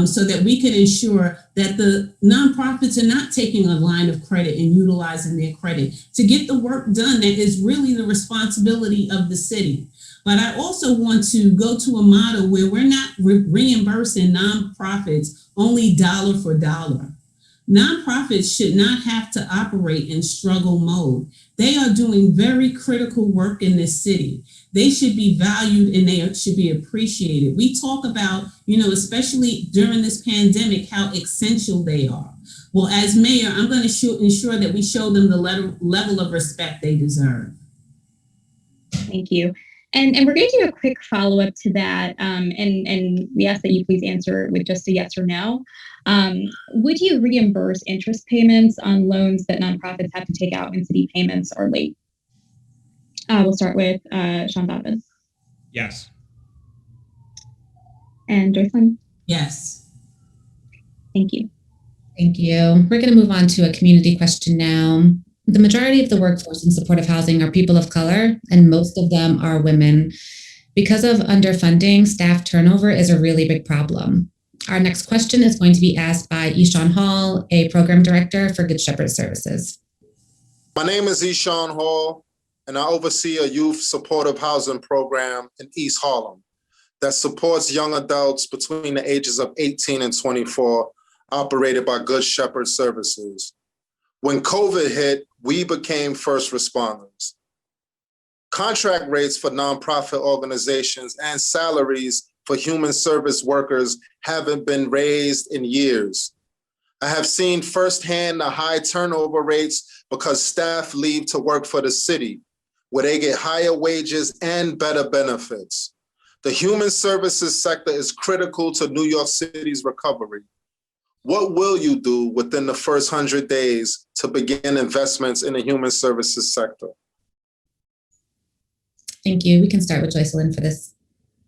so that we can ensure that the nonprofits are not taking a line of credit and utilizing their credit to get the work done that is really the responsibility of the city. But I also want to go to a model where we're not reimbursing nonprofits only dollar for dollar. Nonprofits should not have to operate in struggle mode. They are doing very critical work in this city. They should be valued and they should be appreciated. We talk about, especially during this pandemic, how essential they are. Well, as mayor, I'm going to ensure that we show them the level of respect they deserve. Thank you. And we're going to do a quick follow-up to that. And we ask that you please answer with just a yes or no. Would you reimburse interest payments on loans that nonprofits have to take out when city payments are late? We'll start with Sean Donovan. Yes. And Joycelyn? Yes. Thank you. Thank you. We're going to move on to a community question now. The majority of the workforce in supportive housing are people of color, and most of them are women. Because of underfunding, staff turnover is a really big problem. Our next question is going to be asked by Ishan Hall, a program director for Good Shepherd Services. My name is Ishan Hall, and I oversee a youth supportive housing program in East Harlem that supports young adults between the ages of 18 and 24, operated by Good Shepherd Services. When COVID hit, we became first responders. Contract rates for nonprofit organizations and salaries for human service workers haven't been raised in years. I have seen firsthand the high turnover rates because staff leave to work for the city, where they get higher wages and better benefits. The human services sector is critical to New York City's recovery. What will you do within the first 100 days to begin investments in the human services sector? Thank you. We can start with Joycelyn for this.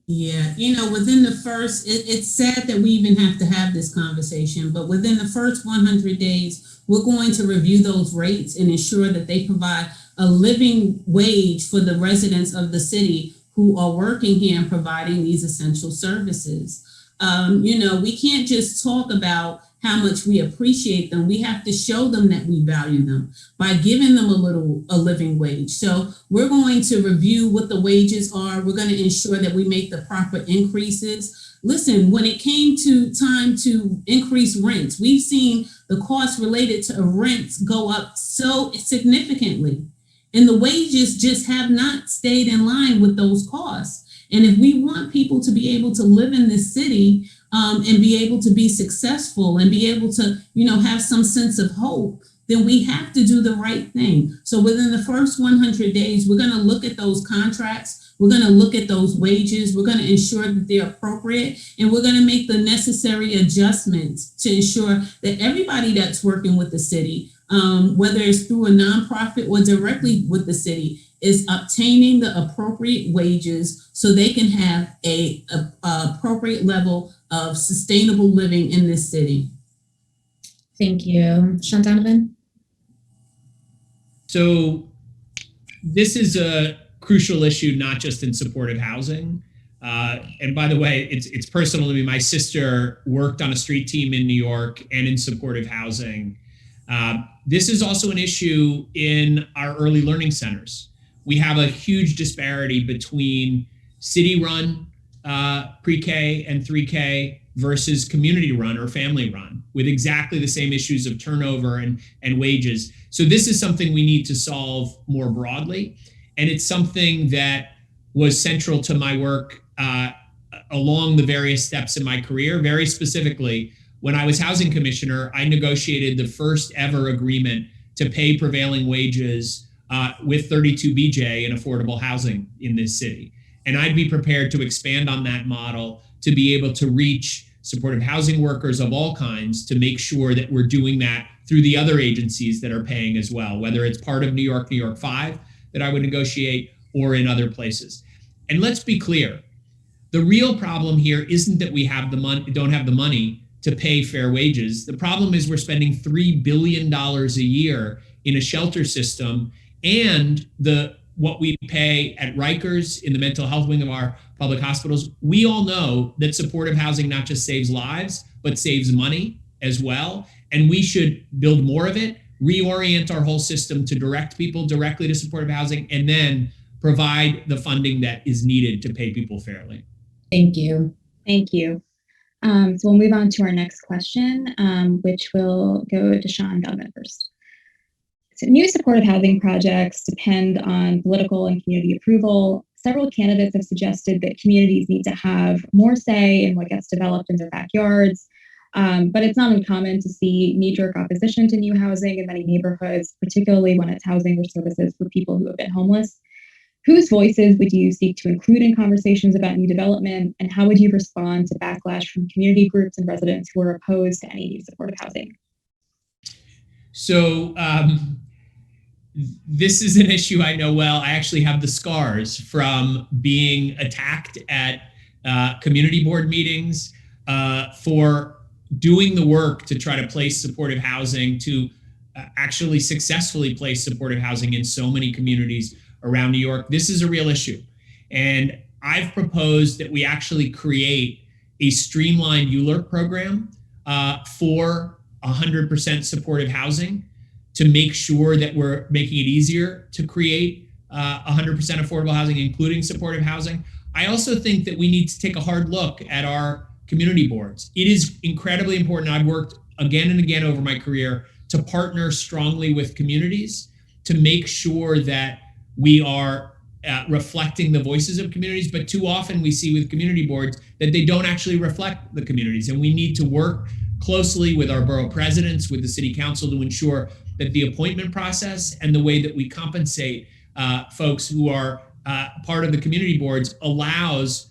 Yeah, within the first, it's sad that we even have to have this conversation, but within the first 100 days, we're going to review those rates and ensure that they provide a living wage for the residents of the city who are working here and providing these essential services. We can't just talk about how much we appreciate them. We have to show them that we value them by giving them a living wage. So we're going to review what the wages are. We're going to ensure that we make the proper increases. Listen, when it came to time to increase rents, we've seen the costs related to rents go up so significantly, and the wages just have not stayed in line with those costs. And if we want people to be able to live in this city and be able to be successful and be able to, have some sense of hope, then we have to do the right thing. So within the first 100 days, we're going to look at those contracts. We're going to look at those wages. We're going to ensure that they're appropriate, and we're going to make the necessary adjustments to ensure that everybody that's working with the city, whether it's through a nonprofit or directly with the city, is obtaining the appropriate wages so they can have a appropriate level of sustainable living in this city. Thank you. Sean Donovan? So this is a crucial issue, not just in supportive housing. And by the way, it's personal to me. My sister worked on a street team in New York and in supportive housing. This is also an issue in our early learning centers. We have a huge disparity between city-run pre-K and 3K versus community-run or family-run, with exactly the same issues of turnover and wages. So this is something we need to solve more broadly. And it's something that was central to my work along the various steps in my career. Very specifically, when I was housing commissioner, I negotiated the first ever agreement to pay prevailing wages with 32BJ in affordable housing in this city. And I'd be prepared to expand on that model to be able to reach supportive housing workers of all kinds, to make sure that we're doing that through the other agencies that are paying as well, whether it's part of New York 5 that I would negotiate or in other places. And let's be clear, the real problem here isn't that we have the money, don't have the money to pay fair wages. The problem is we're spending $3 billion a year in a shelter system, and what we pay at Rikers in the mental health wing of our public hospitals. We all know that supportive housing not just saves lives, but saves money as well. And we should build more of it, reorient our whole system to direct people directly to supportive housing, and then provide the funding that is needed to pay people fairly. Thank you. Thank you. So we'll move on to our next question, which will go to Sean Donovan first. So new supportive housing projects depend on political and community approval. Several candidates have suggested that communities need to have more say in what gets developed in their backyards. But it's not uncommon to see knee-jerk opposition to new housing in many neighborhoods, particularly when it's housing or services for people who have been homeless. Whose voices would you seek to include in conversations about new development, and how would you respond to backlash from community groups and residents who are opposed to any new supportive housing? So this is an issue I know well. I actually have the scars from being attacked at community board meetings for doing the work to try to place supportive housing, to actually successfully place supportive housing in so many communities around New York. This is a real issue. And I've proposed that we actually create a streamlined ULURP program for 100% supportive housing, to make sure that we're making it easier to create 100% affordable housing, including supportive housing. I also think that we need to take a hard look at our community boards. It is incredibly important. I've worked again and again over my career to partner strongly with communities to make sure that we are reflecting the voices of communities, but too often we see with community boards that they don't actually reflect the communities, and we need to work closely with our borough presidents, with the city council, to ensure that the appointment process and the way that we compensate folks who are part of the community boards allows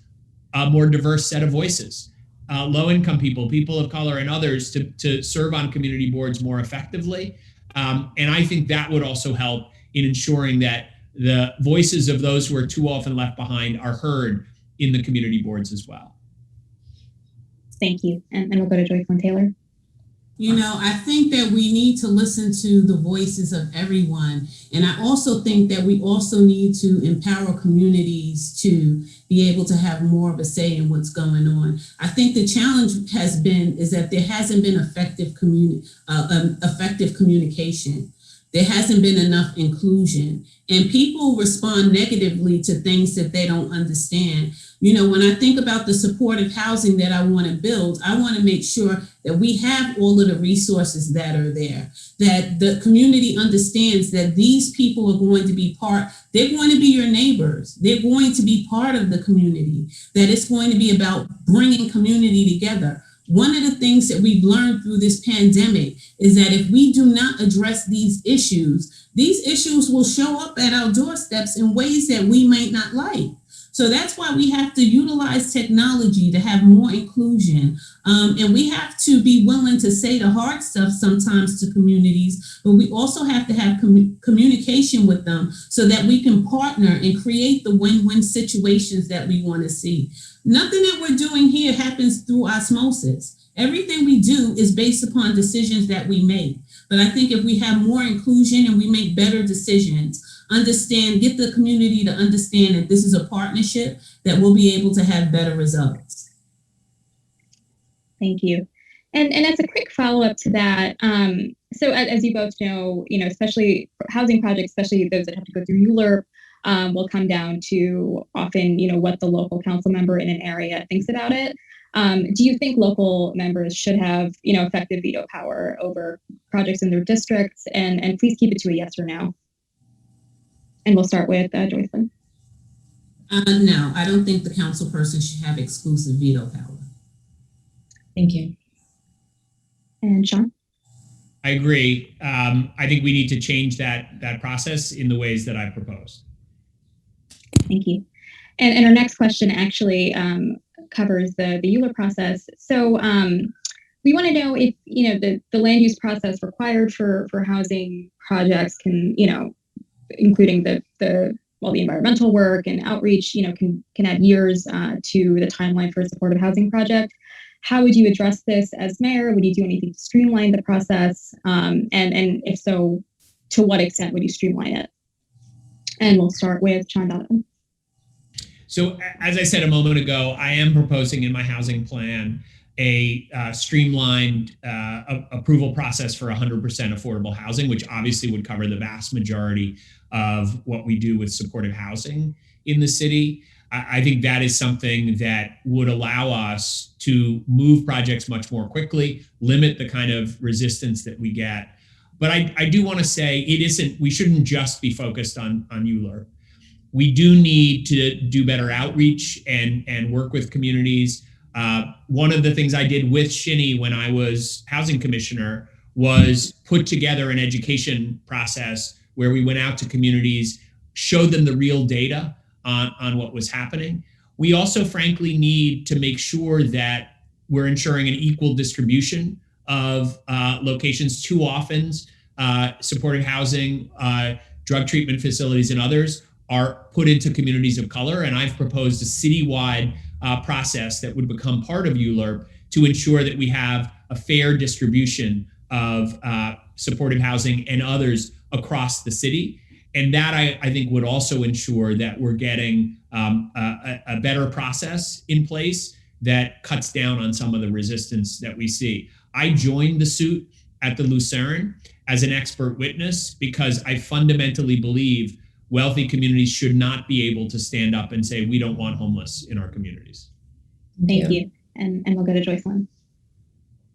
a more diverse set of voices, low-income people, people of color, and others to serve on community boards more effectively. And I think that would also help in ensuring that the voices of those who are too often left behind are heard in the community boards as well. Thank you. And we'll go to Joycelyn Taylor. You know, I think that we need to listen to the voices of everyone. And I also think that we also need to empower communities to be able to have more of a say in what's going on. I think the challenge is that there hasn't been effective communication. There hasn't been enough inclusion, and people respond negatively to things that they don't understand. You know, when I think about the supportive housing that I want to build, I want to make sure that we have all of the resources that are there, that the community understands that these people are going to be they're going to be your neighbors. They're going to be part of the community, that it's going to be about bringing community together. One of the things that we've learned through this pandemic is that if we do not address these issues will show up at our doorsteps in ways that we might not like. So that's why we have to utilize technology to have more inclusion. And we have to be willing to say the hard stuff sometimes to communities, but we also have to have communication with them so that we can partner and create the win-win situations that we want to see. Nothing that we're doing here happens through osmosis. Everything we do is based upon decisions that we make. But I think if we have more inclusion and we make better decisions, get the community to understand that this is a partnership, that we'll be able to have better results. Thank you. And as a quick follow-up to that, so as you both know, especially housing projects, especially those that have to go through ULURP, will come down to often, what the local council member in an area thinks about it. Do you think local members should have, effective veto power over projects in their districts? And please keep it to a yes or no. And we'll start with Joycelyn. No, I don't think the council person should have exclusive veto power. Thank you. And Sean? I agree. I think we need to change that process in the ways that I proposed. Thank you. And our next question actually covers the ULURP process. So we want to know if, the land use process required for housing projects can, including the environmental work and outreach, can add years to the timeline for a supportive housing project. How would you address this as mayor? Would you do anything to streamline the process? And if so, to what extent would you streamline it? And we'll start with Chadha. So as I said a moment ago, I am proposing in my housing plan a streamlined approval process for 100% affordable housing, which obviously would cover the vast majority of what we do with supportive housing in the city. I think that is something that would allow us to move projects much more quickly, limit the kind of resistance that we get. But I do want to say we shouldn't just be focused on ULURP. We do need to do better outreach and work with communities. One of the things I did with Shinny when I was housing commissioner was put together an education process where we went out to communities, showed them the real data on what was happening. We also, frankly, need to make sure that we're ensuring an equal distribution of locations. Too often, supportive housing, drug treatment facilities, and others are put into communities of color. And I've proposed a citywide process that would become part of ULURP to ensure that we have a fair distribution of supportive housing and others across the city. And that I think would also ensure that we're getting a better process in place that cuts down on some of the resistance that we see. I joined the suit at the Lucerne as an expert witness because I fundamentally believe wealthy communities should not be able to stand up and say, we don't want homeless in our communities. Thank you. And we'll go to Joycelyn.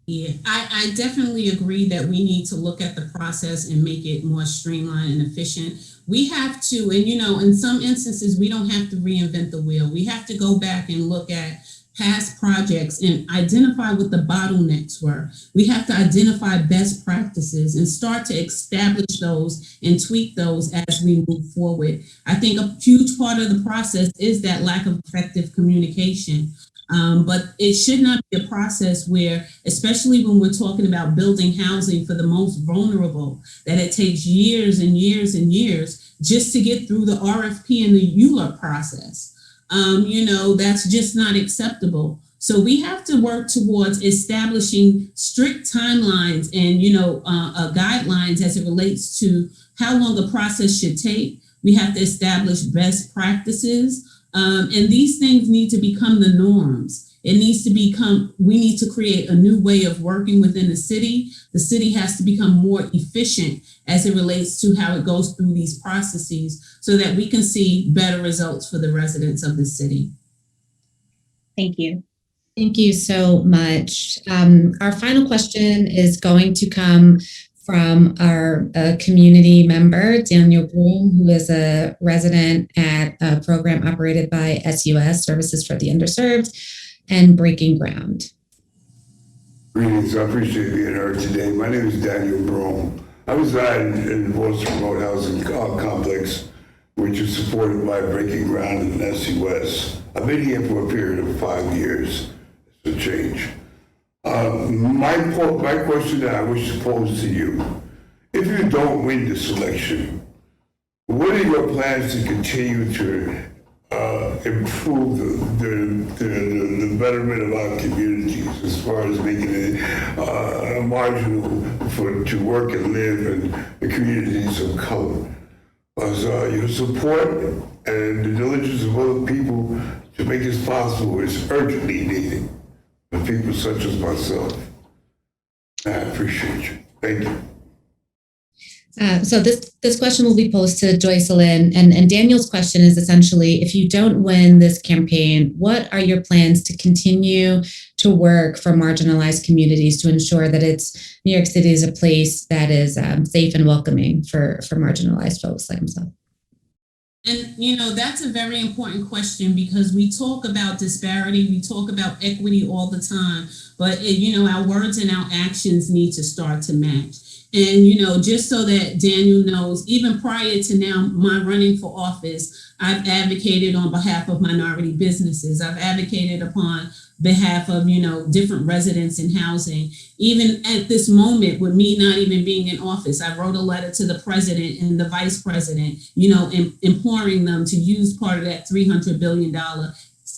Yeah, I definitely agree that we need to look at the process and make it more streamlined and efficient. We have to, and in some instances, we don't have to reinvent the wheel. We have to go back and look at past projects and identify what the bottlenecks were. We have to identify best practices and start to establish those and tweak those as we move forward. I think a huge part of the process is that lack of effective communication. But it should not be a process where, especially when we're talking about building housing for the most vulnerable, that it takes years and years and years just to get through the RFP and the ULURP process. That's just not acceptable. So we have to work towards establishing strict timelines and, guidelines as it relates to how long the process should take. We have to establish best practices. And these things need to become the norms. We need to create a new way of working within the city. The city has to become more efficient as it relates to how it goes through these processes so that we can see better results for the residents of the city. Thank you. Thank you so much. Our final question is going to come from our community member, Daniel Broom, who is a resident at a program operated by SUS, Services for the Underserved, and Breaking Ground. Greetings, I appreciate being here today. My name is Daniel Broom. I reside in the Boston Remote Housing Complex, which is supported by Breaking Ground and SUS. I've been here for a period of 5 years. It's a change. My question that I wish to pose to you, if you don't win this election, what are your plans to continue to improve the betterment of our communities as far as making it marginal to work and live in the communities of color? Your support and the diligence of other people to make this possible is urgently needed for people such as myself. I appreciate you. Thank you. So this question will be posed to Joycelyn, and Daniel's question is essentially, if you don't win this campaign, what are your plans to continue to work for marginalized communities to ensure that New York City is a place that is safe and welcoming for marginalized folks like himself? And, that's a very important question because we talk about disparity, we talk about equity all the time, but, our words and our actions need to start to match. And, just so that Daniel knows, even prior to now, my running for office, I've advocated on behalf of minority businesses. I've advocated upon behalf of, different residents in housing. Even at this moment, with me not even being in office, I wrote a letter to the president and the vice president, imploring them to use part of that $300 billion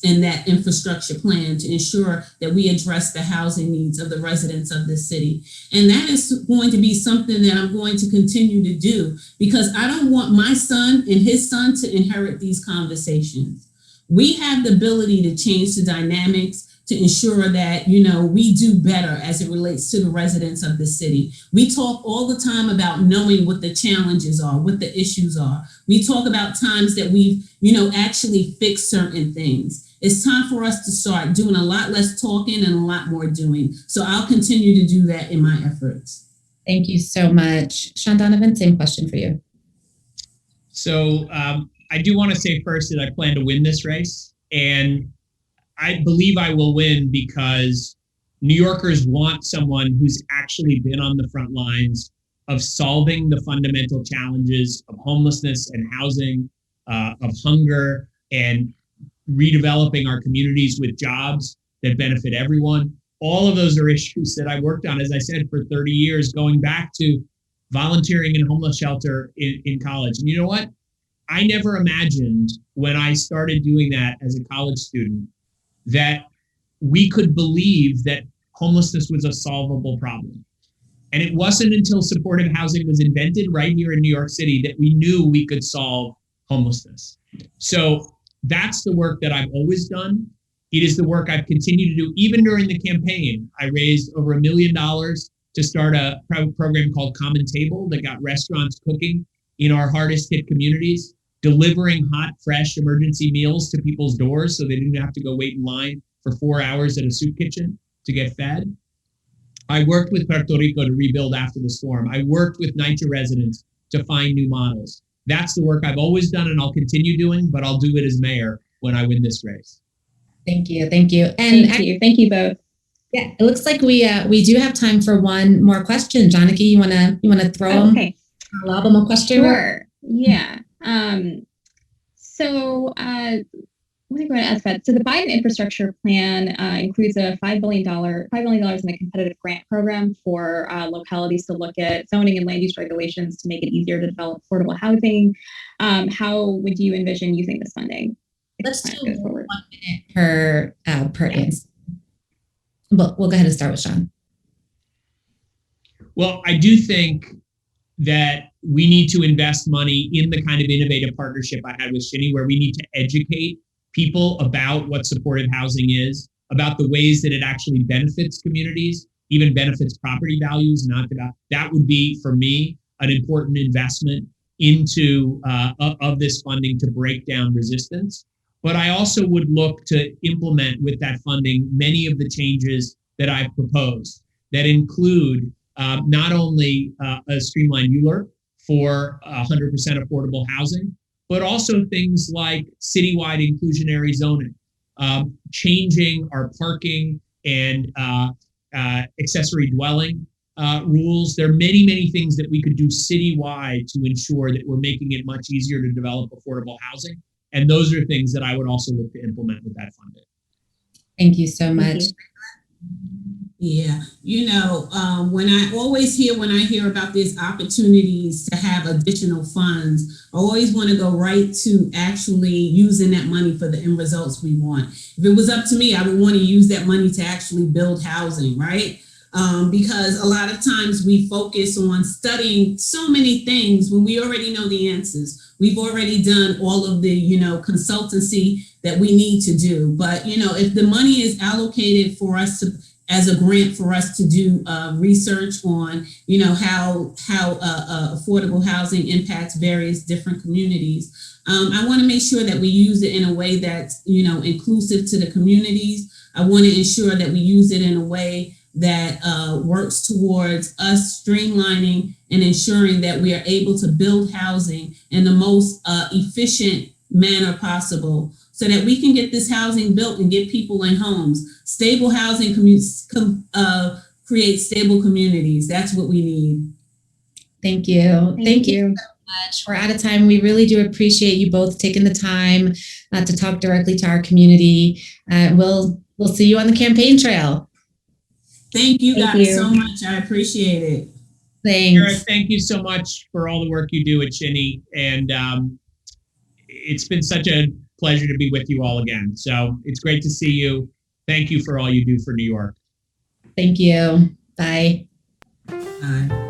in that infrastructure plan to ensure that we address the housing needs of the residents of this city. And that is going to be something that I'm going to continue to do because I don't want my son and his son to inherit these conversations. We have the ability to change the dynamics to ensure that, we do better as it relates to the residents of the city. We talk all the time about knowing what the challenges are, what the issues are. We talk about times that we've, actually fixed certain things. It's time for us to start doing a lot less talking and a lot more doing. So I'll continue to do that in my efforts. Thank you so much. Sean Donovan, same question for you. So I do want to say first that I plan to win this race, and I believe I will win because New Yorkers want someone who's actually been on the front lines of solving the fundamental challenges of homelessness and housing, of hunger, and redeveloping our communities with jobs that benefit everyone. All of those are issues that I worked on, as I said, for 30 years, going back to volunteering in a homeless shelter in college. And you know what? I never imagined when I started doing that as a college student that we could believe that homelessness was a solvable problem. And it wasn't until supportive housing was invented right here in New York City that we knew we could solve homelessness. So that's the work that I've always done. It is the work I've continued to do. Even during the campaign, I raised over $1 million to start a program called Common Table that got restaurants cooking in our hardest hit communities, delivering hot, fresh emergency meals to people's doors so they didn't have to go wait in line for 4 hours at a soup kitchen to get fed. I worked with Puerto Rico to rebuild after the storm. I worked with NYCHA residents to find new models. That's the work I've always done and I'll continue doing, but I'll do it as mayor when I win this race. Thank you. Thank you. And Thank you both. Yeah, it looks like we do have time for one more question. Janaki, you wanna throw lob them a question? Sure. Yeah. So what am I going to ask that? So the Biden infrastructure plan includes a $5 billion in a competitive grant program for localities to look at zoning and land use regulations to make it easier to develop affordable housing. How would you envision using this funding? Let's do 1 minute per instance. We'll go ahead and start with Sean. Well, I do think that we need to invest money in the kind of innovative partnership I had with Shinny, where we need to educate people about what supportive housing is, about the ways that it actually benefits communities, even benefits property values. That would be, for me, an important investment into of this funding to break down resistance. But I also would look to implement with that funding many of the changes that I've proposed that include not only a streamlined ULURP for 100% affordable housing, but also things like citywide inclusionary zoning, changing our parking and accessory dwelling rules. There are many, many things that we could do citywide to ensure that we're making it much easier to develop affordable housing. And those are things that I would also look to implement with that funding. Thank you so much. Yeah, when I hear about these opportunities to have additional funds, I always want to go right to actually using that money for the end results we want. If it was up to me, I would want to use that money to actually build housing, right? Because a lot of times we focus on studying so many things when we already know the answers. We've already done all of the, consultancy that we need to do. But, if the money is allocated for us to, as a grant for us to do research on, how affordable housing impacts various different communities. I want to make sure that we use it in a way that's, inclusive to the communities. I want to ensure that we use it in a way that works towards us streamlining and ensuring that we are able to build housing in the most efficient manner possible, so that we can get this housing built and get people in homes. Stable housing creates stable communities. That's what we need. Thank you. Thank you so much. We're out of time. We really do appreciate you both taking the time to talk directly to our community. We'll see you on the campaign trail. Thank you guys so much. I appreciate it. Thanks. Tierra, thank you so much for all the work you do at Shinny. And it's been such a pleasure to be with you all again. So it's great to see you. Thank you for all you do for New York. Thank you. Bye. Bye.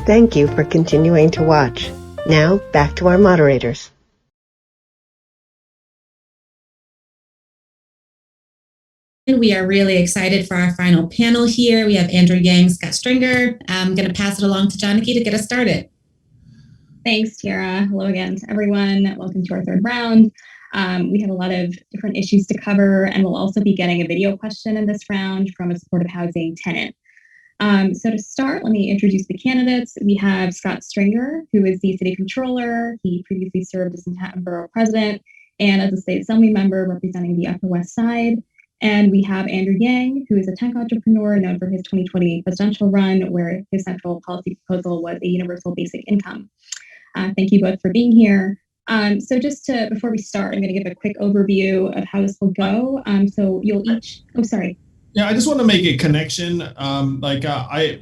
Thank you for continuing to watch. Now, back to our moderators. We are really excited for our final panel here. We have Andrew Yang, Scott Stringer. I'm going to pass it along to Janaki to get us started. Thanks, Tierra. Hello again to everyone. Welcome to our third round. We have a lot of different issues to cover, and we'll also be getting a video question in this round from a supportive housing tenant. So to start, let me introduce the candidates. We have Scott Stringer, who is the city controller. He previously served as Manhattan Borough president and as a state assembly member representing the Upper West Side. And we have Andrew Yang, who is a tech entrepreneur known for his 2020 presidential run, where his central policy proposal was a universal basic income. Thank you both for being here. So before we start, I'm going to give a quick overview of how this will go. So you'll each, sorry. Yeah, I just want to make a connection.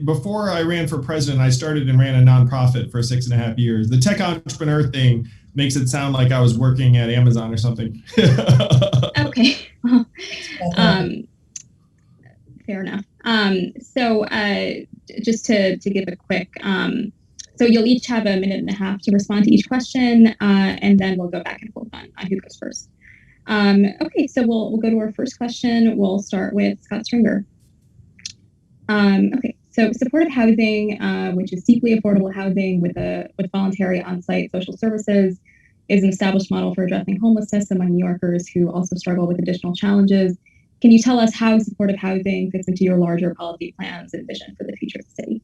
Before I ran for president, I started and ran a nonprofit for 6.5 years. The tech entrepreneur thing makes it sound like I was working at Amazon or something. Okay. Well, fair enough. Just to give a quick, so you'll each have 1.5 minutes to respond to each question, and then we'll go back and forth on who goes first. Okay, so we'll go to our first question. We'll start with Scott Stringer. Okay, so supportive housing, which is deeply affordable housing with voluntary on-site social services, is an established model for addressing homelessness among New Yorkers who also struggle with additional challenges. Can you tell us how supportive housing fits into your larger policy plans and vision for the future of the city?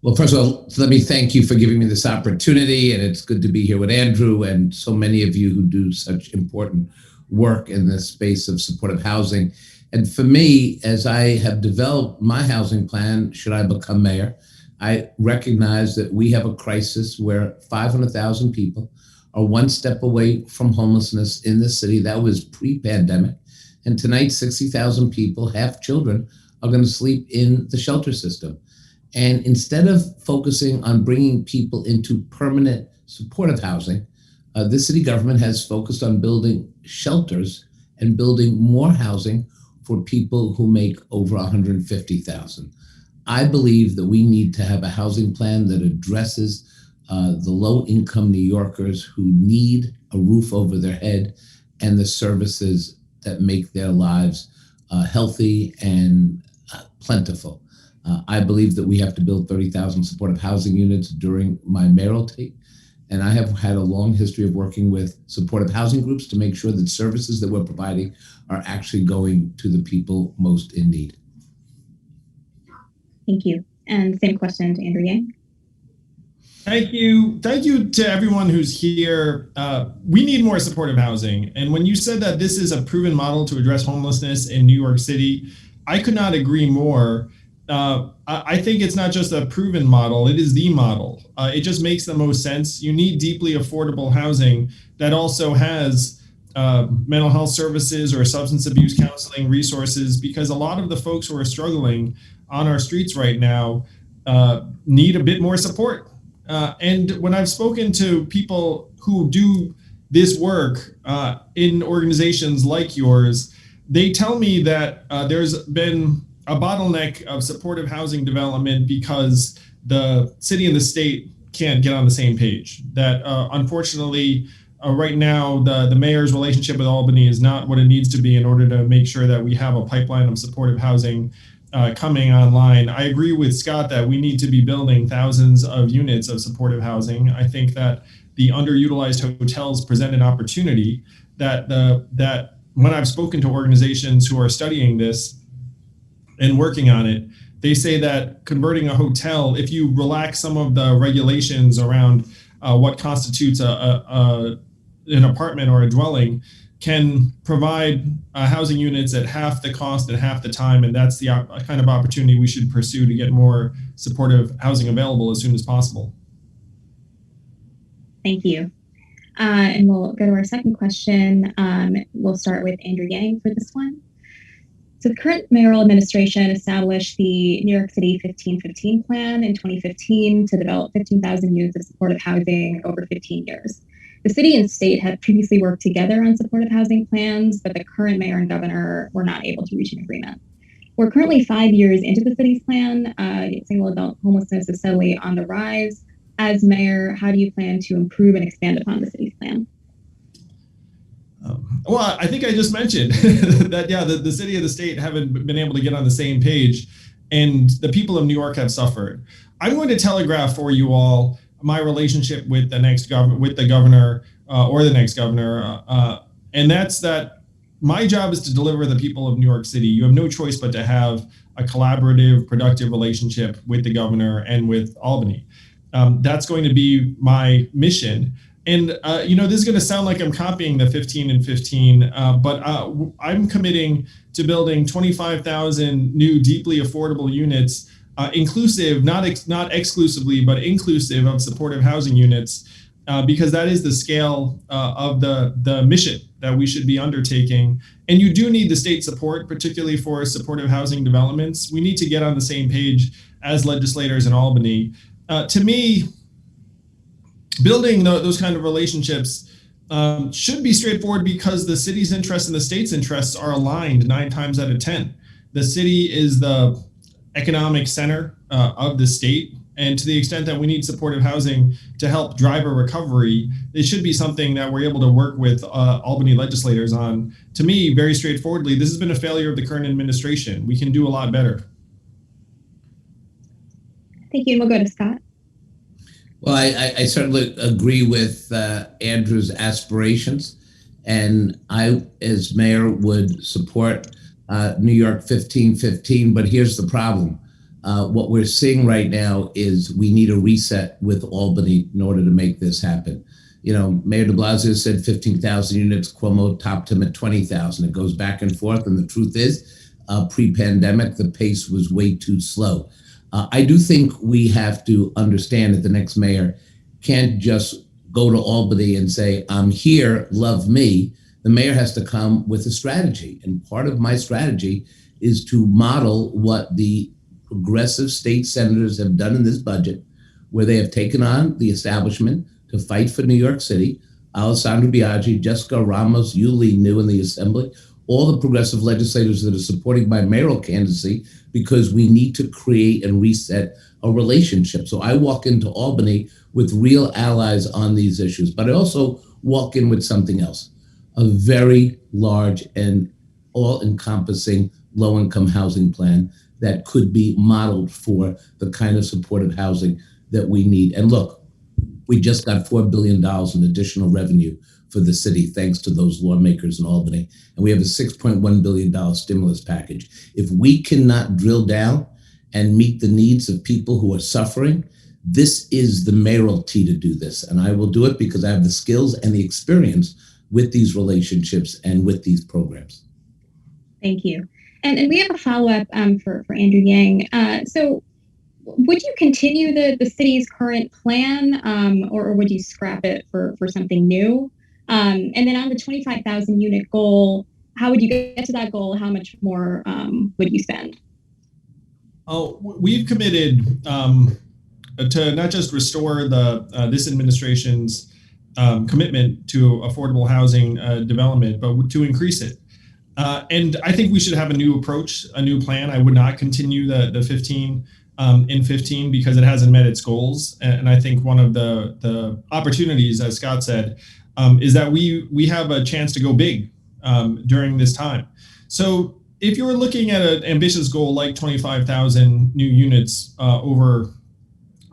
Well, first of all, let me thank you for giving me this opportunity, and it's good to be here with Andrew and so many of you who do such important work in the space of supportive housing. And for me, as I have developed my housing plan, should I become mayor, I recognize that we have a crisis where 500,000 people are one step away from homelessness in the city. That was pre-pandemic. And tonight, 60,000 people, half children, are going to sleep in the shelter system. And instead of focusing on bringing people into permanent supportive housing, the city government has focused on building shelters and building more housing for people who make over 150,000. I believe that we need to have a housing plan that addresses the low-income New Yorkers who need a roof over their head and the services that make their lives healthy and plentiful. I believe that we have to build 30,000 supportive housing units during my mayoral take. And I have had a long history of working with supportive housing groups to make sure that services that we're providing are actually going to the people most in need. Thank you. And same question to Andrew Yang. Thank you. Thank you to everyone who's here. We need more supportive housing. And when you said that this is a proven model to address homelessness in New York City, I could not agree more. I think it's not just a proven model, it is the model. It just makes the most sense. You need deeply affordable housing that also has mental health services or substance abuse counseling resources, because a lot of the folks who are struggling on our streets right now need a bit more support. And when I've spoken to people who do this work in organizations like yours, they tell me that there's been a bottleneck of supportive housing development because the city and the state can't get on the same page. That unfortunately, right now, the mayor's relationship with Albany is not what it needs to be in order to make sure that we have a pipeline of supportive housing coming online. I agree with Scott that we need to be building thousands of units of supportive housing. I think that the underutilized hotels present an opportunity that when I've spoken to organizations who are studying this and working on it, they say that converting a hotel, if you relax some of the regulations around what constitutes an apartment or a dwelling, can provide housing units at half the cost and half the time. And that's the kind of opportunity we should pursue to get more supportive housing available as soon as possible. Thank you. And we'll go to our second question. We'll start with Andrew Yang for this one. So the current mayoral administration established the New York City 1515 plan in 2015 to develop 15,000 units of supportive housing over 15 years. The city and state had previously worked together on supportive housing plans, but the current mayor and governor were not able to reach an agreement. We're currently 5 years into the city's plan. Single adult homelessness is steadily on the rise. As mayor, how do you plan to improve and expand upon the city's plan? Well, I think I just mentioned that, yeah, the city and the state haven't been able to get on the same page, and the people of New York have suffered. I'm going to telegraph for you all my relationship with the next governor or the next governor, and that's that my job is to deliver the people of New York City. You have no choice but to have a collaborative, productive relationship with the governor and with Albany. That's going to be my mission. And, this is going to sound like I'm copying the 15 and 15, but I'm committing to building 25,000 new deeply affordable units, inclusive, not exclusively, but inclusive of supportive housing units, because that is the scale of the mission that we should be undertaking. And you do need the state support, particularly for supportive housing developments. We need to get on the same page as legislators in Albany. To me, building those kind of relationships should be straightforward because the city's interests and the state's interests are aligned 9 times out of 10. The city is the economic center of the state. And to the extent that we need supportive housing to help drive a recovery, it should be something that we're able to work with Albany legislators on. To me, very straightforwardly, this has been a failure of the current administration. We can do a lot better. Thank you. And we'll go to Scott. Well, I certainly agree with Andrew's aspirations, and I, as mayor, would support New York 1515. But here's the problem. What we're seeing right now is we need a reset with Albany in order to make this happen. Mayor de Blasio said 15,000 units. Cuomo topped him at 20,000. It goes back and forth. And the truth is, pre-pandemic, the pace was way too slow. I do think we have to understand that the next mayor can't just go to Albany and say, I'm here, love me. The mayor has to come with a strategy. And part of my strategy is to model what the progressive state senators have done in this budget, where they have taken on the establishment to fight for New York City. Alessandro Biaggi, Jessica Ramos, Yuli New in the Assembly, all the progressive legislators that are supporting my mayoral candidacy, because we need to create and reset a relationship. So I walk into Albany with real allies on these issues, but I also walk in with something else, a very large and all-encompassing low-income housing plan that could be modeled for the kind of supportive housing that we need. And look, we just got $4 billion in additional revenue for the city, thanks to those lawmakers in Albany. And we have a $6.1 billion stimulus package. If we cannot drill down and meet the needs of people who are suffering, this is the mayoralty to do this. And I will do it because I have the skills and the experience with these relationships and with these programs. Thank you. And we have a follow-up for Andrew Yang. So would you continue the city's current plan or would you scrap it for something new? And then on the 25,000 unit goal, how would you get to that goal? How much more would you spend? Oh, we've committed to not just restore this administration's commitment to affordable housing development, but to increase it. And I think we should have a new approach, a new plan. I would not continue the 15 in 15 because it hasn't met its goals. And I think one of the opportunities, as Scott said, is that we have a chance to go big during this time. So if you're looking at an ambitious goal like 25,000 new units over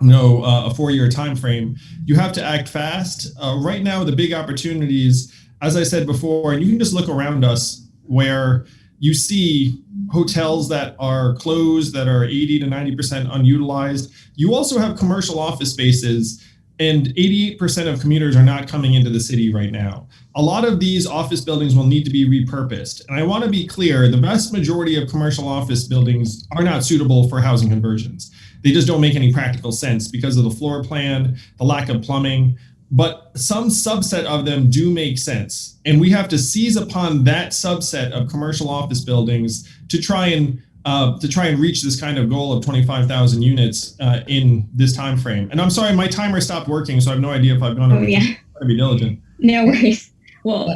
a 4-year time frame, you have to act fast. Right now, the big opportunities, as I said before, and you can just look around us where you see hotels that are closed, that are 80 to 90% unutilized. You also have commercial office spaces, and 88% of commuters are not coming into the city right now. A lot of these office buildings will need to be repurposed. And I want to be clear, the vast majority of commercial office buildings are not suitable for housing conversions. They just don't make any practical sense because of the floor plan, the lack of plumbing, but some subset of them do make sense. And we have to seize upon that subset of commercial office buildings to try and reach this kind of goal of 25,000 units in this time frame. And I'm sorry, my timer stopped working, so I have no idea if I've gone over. Yeah. Trying to be diligent. No worries. Well,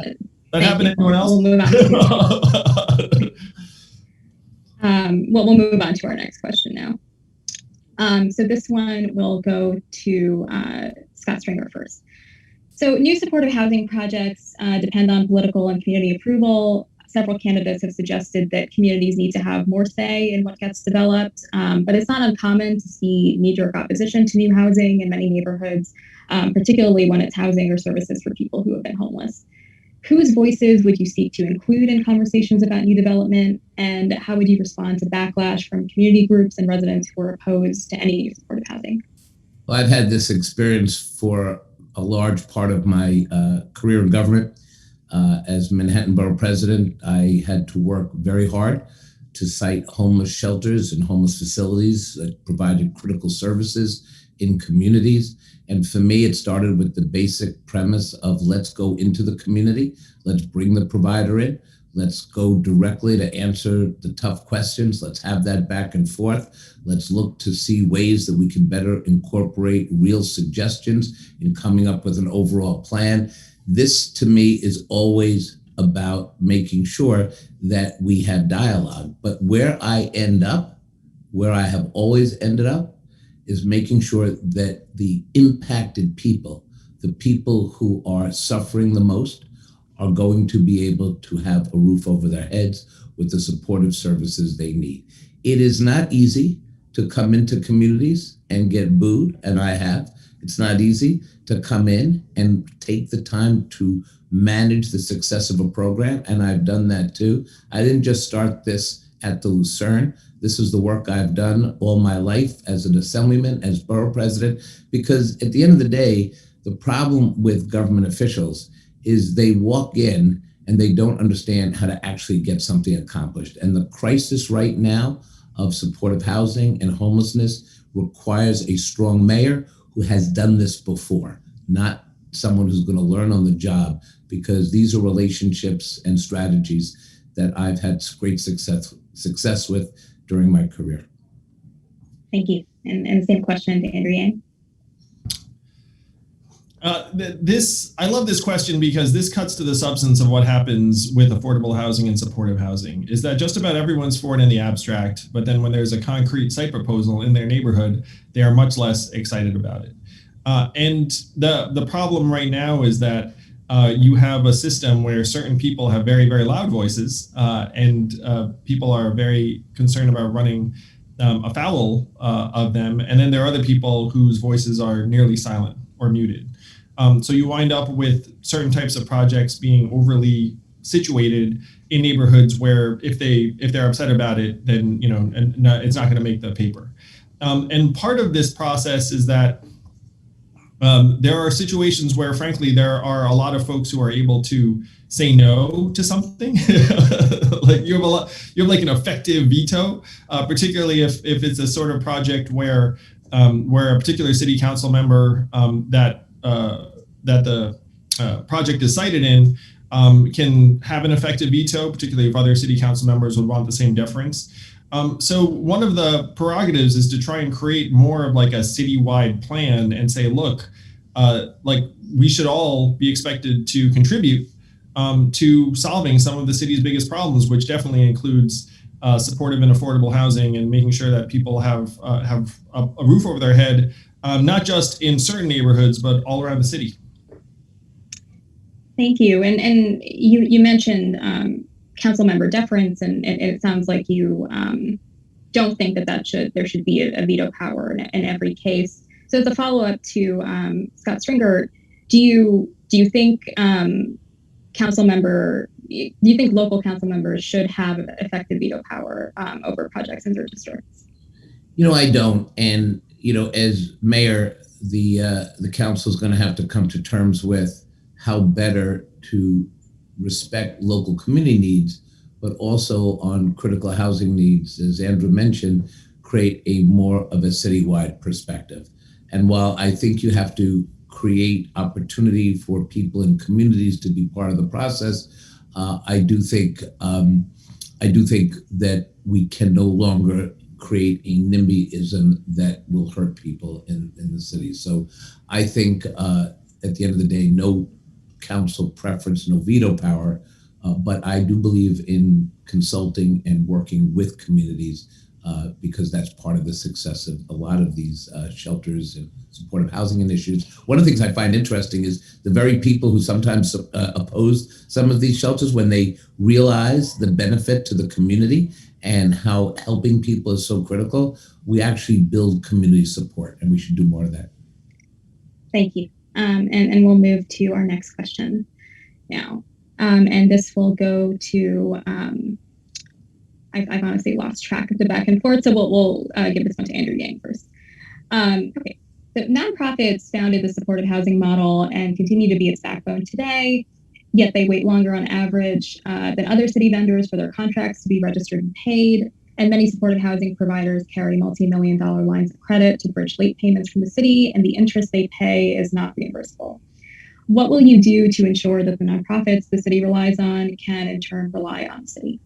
that happened to anyone else? We'll move on. Well, we'll move on to our next question now. So this one will go to Scott Stringer first. So new supportive housing projects depend on political and community approval. Several candidates have suggested that communities need to have more say in what gets developed, but it's not uncommon to see knee-jerk opposition to new housing in many neighborhoods, particularly when it's housing or services for people who have been homeless. Whose voices would you seek to include in conversations about new development, and how would you respond to backlash from community groups and residents who are opposed to any new supportive housing? Well, I've had this experience for a large part of my career in government. As Manhattan Borough President, I had to work very hard to site homeless shelters and homeless facilities that provided critical services in communities. And for me, it started with the basic premise of let's go into the community, let's bring the provider in, let's go directly to answer the tough questions, let's have that back and forth, let's look to see ways that we can better incorporate real suggestions in coming up with an overall plan. This, to me, is always about making sure that we have dialogue. But where I end up, where I have always ended up, is making sure that the impacted people, the people who are suffering the most, are going to be able to have a roof over their heads with the supportive services they need. It is not easy to come into communities and get booed, and I have. It's not easy to come in and take the time to manage the success of a program, and I've done that too. I didn't just start this at the Lucerne. This is the work I've done all my life as an assemblyman, as borough president, because at the end of the day, the problem with government officials is they walk in and they don't understand how to actually get something accomplished. And the crisis right now of supportive housing and homelessness requires a strong mayor who has done this before, not someone who's going to learn on the job, because these are relationships and strategies that I've had great success with during my career. Thank you. And same question to Andrew Yang. I love this question because this cuts to the substance of what happens with affordable housing and supportive housing, is that just about everyone's for it in the abstract, but then when there's a concrete site proposal in their neighborhood, they are much less excited about it. And the problem right now is that you have a system where certain people have very, very loud voices, and people are very concerned about running afoul of them. And then there are other people whose voices are nearly silent or muted. So you wind up with certain types of projects being overly situated in neighborhoods where if they're upset about it, then it's not going to make the paper. And part of this process is that there are situations where, frankly, there are a lot of folks who are able to say no to something. Like you have like an effective veto, particularly if it's a sort of project where a particular city council member that the project is cited in can have an effective veto, particularly if other city council members would want the same deference. So one of the prerogatives is to try and create more of like a citywide plan and say, look, like we should all be expected to contribute to solving some of the city's biggest problems, which definitely includes supportive and affordable housing and making sure that people have a roof over their head, not just in certain neighborhoods, but all around the city. Thank you. And you mentioned council member deference, and it sounds like you don't think that there should be a veto power in every case. So as a follow-up to Scott Stringer, do you think local council members should have effective veto power over projects in their districts? I don't. And as mayor, the council is going to have to come to terms with how better to respect local community needs, but also on critical housing needs, as Andrew mentioned, create a more of a citywide perspective. And while I think you have to create opportunity for people in communities to be part of the process, I do think that we can no longer create a NIMBYism that will hurt people in the city. So I think at the end of the day, no council preference, no veto power, But I do believe in consulting and working with communities because that's part of the success of a lot of these shelters and supportive housing initiatives. One of the things I find interesting is the very people who sometimes oppose some of these shelters, when they realize the benefit to the community and how helping people is so critical, we actually build community support, and we should do more of that. Thank you. And we'll move to our next question now. And this will go to, I've honestly lost track of the back and forth, so we'll give this one to Andrew Yang first. Okay, so nonprofits founded the supportive housing model and continue to be its backbone today, yet they wait longer on average than other city vendors for their contracts to be registered and paid. And many supportive housing providers carry multi-million-dollar lines of credit to bridge late payments from the city, and the interest they pay is not reimbursable. What will you do to ensure that the nonprofits the city relies on can in turn rely on the city?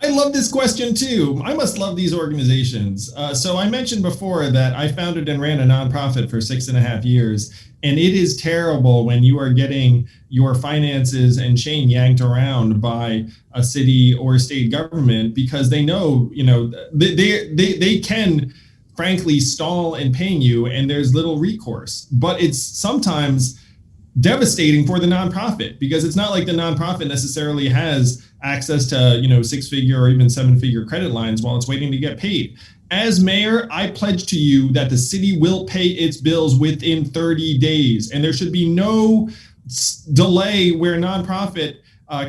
I love this question too. I must love these organizations. So I mentioned before that I founded and ran a nonprofit for 6.5 years, and it is terrible when you are getting your finances and chain yanked around by a city or state government because they know, they can frankly stall in paying you and there's little recourse. But it's sometimes devastating for the nonprofit because it's not like the nonprofit necessarily has access to 6-figure or even 7-figure credit lines while it's waiting to get paid. As mayor, I pledge to you that the city will pay its bills within 30 days, and there should be no delay where nonprofit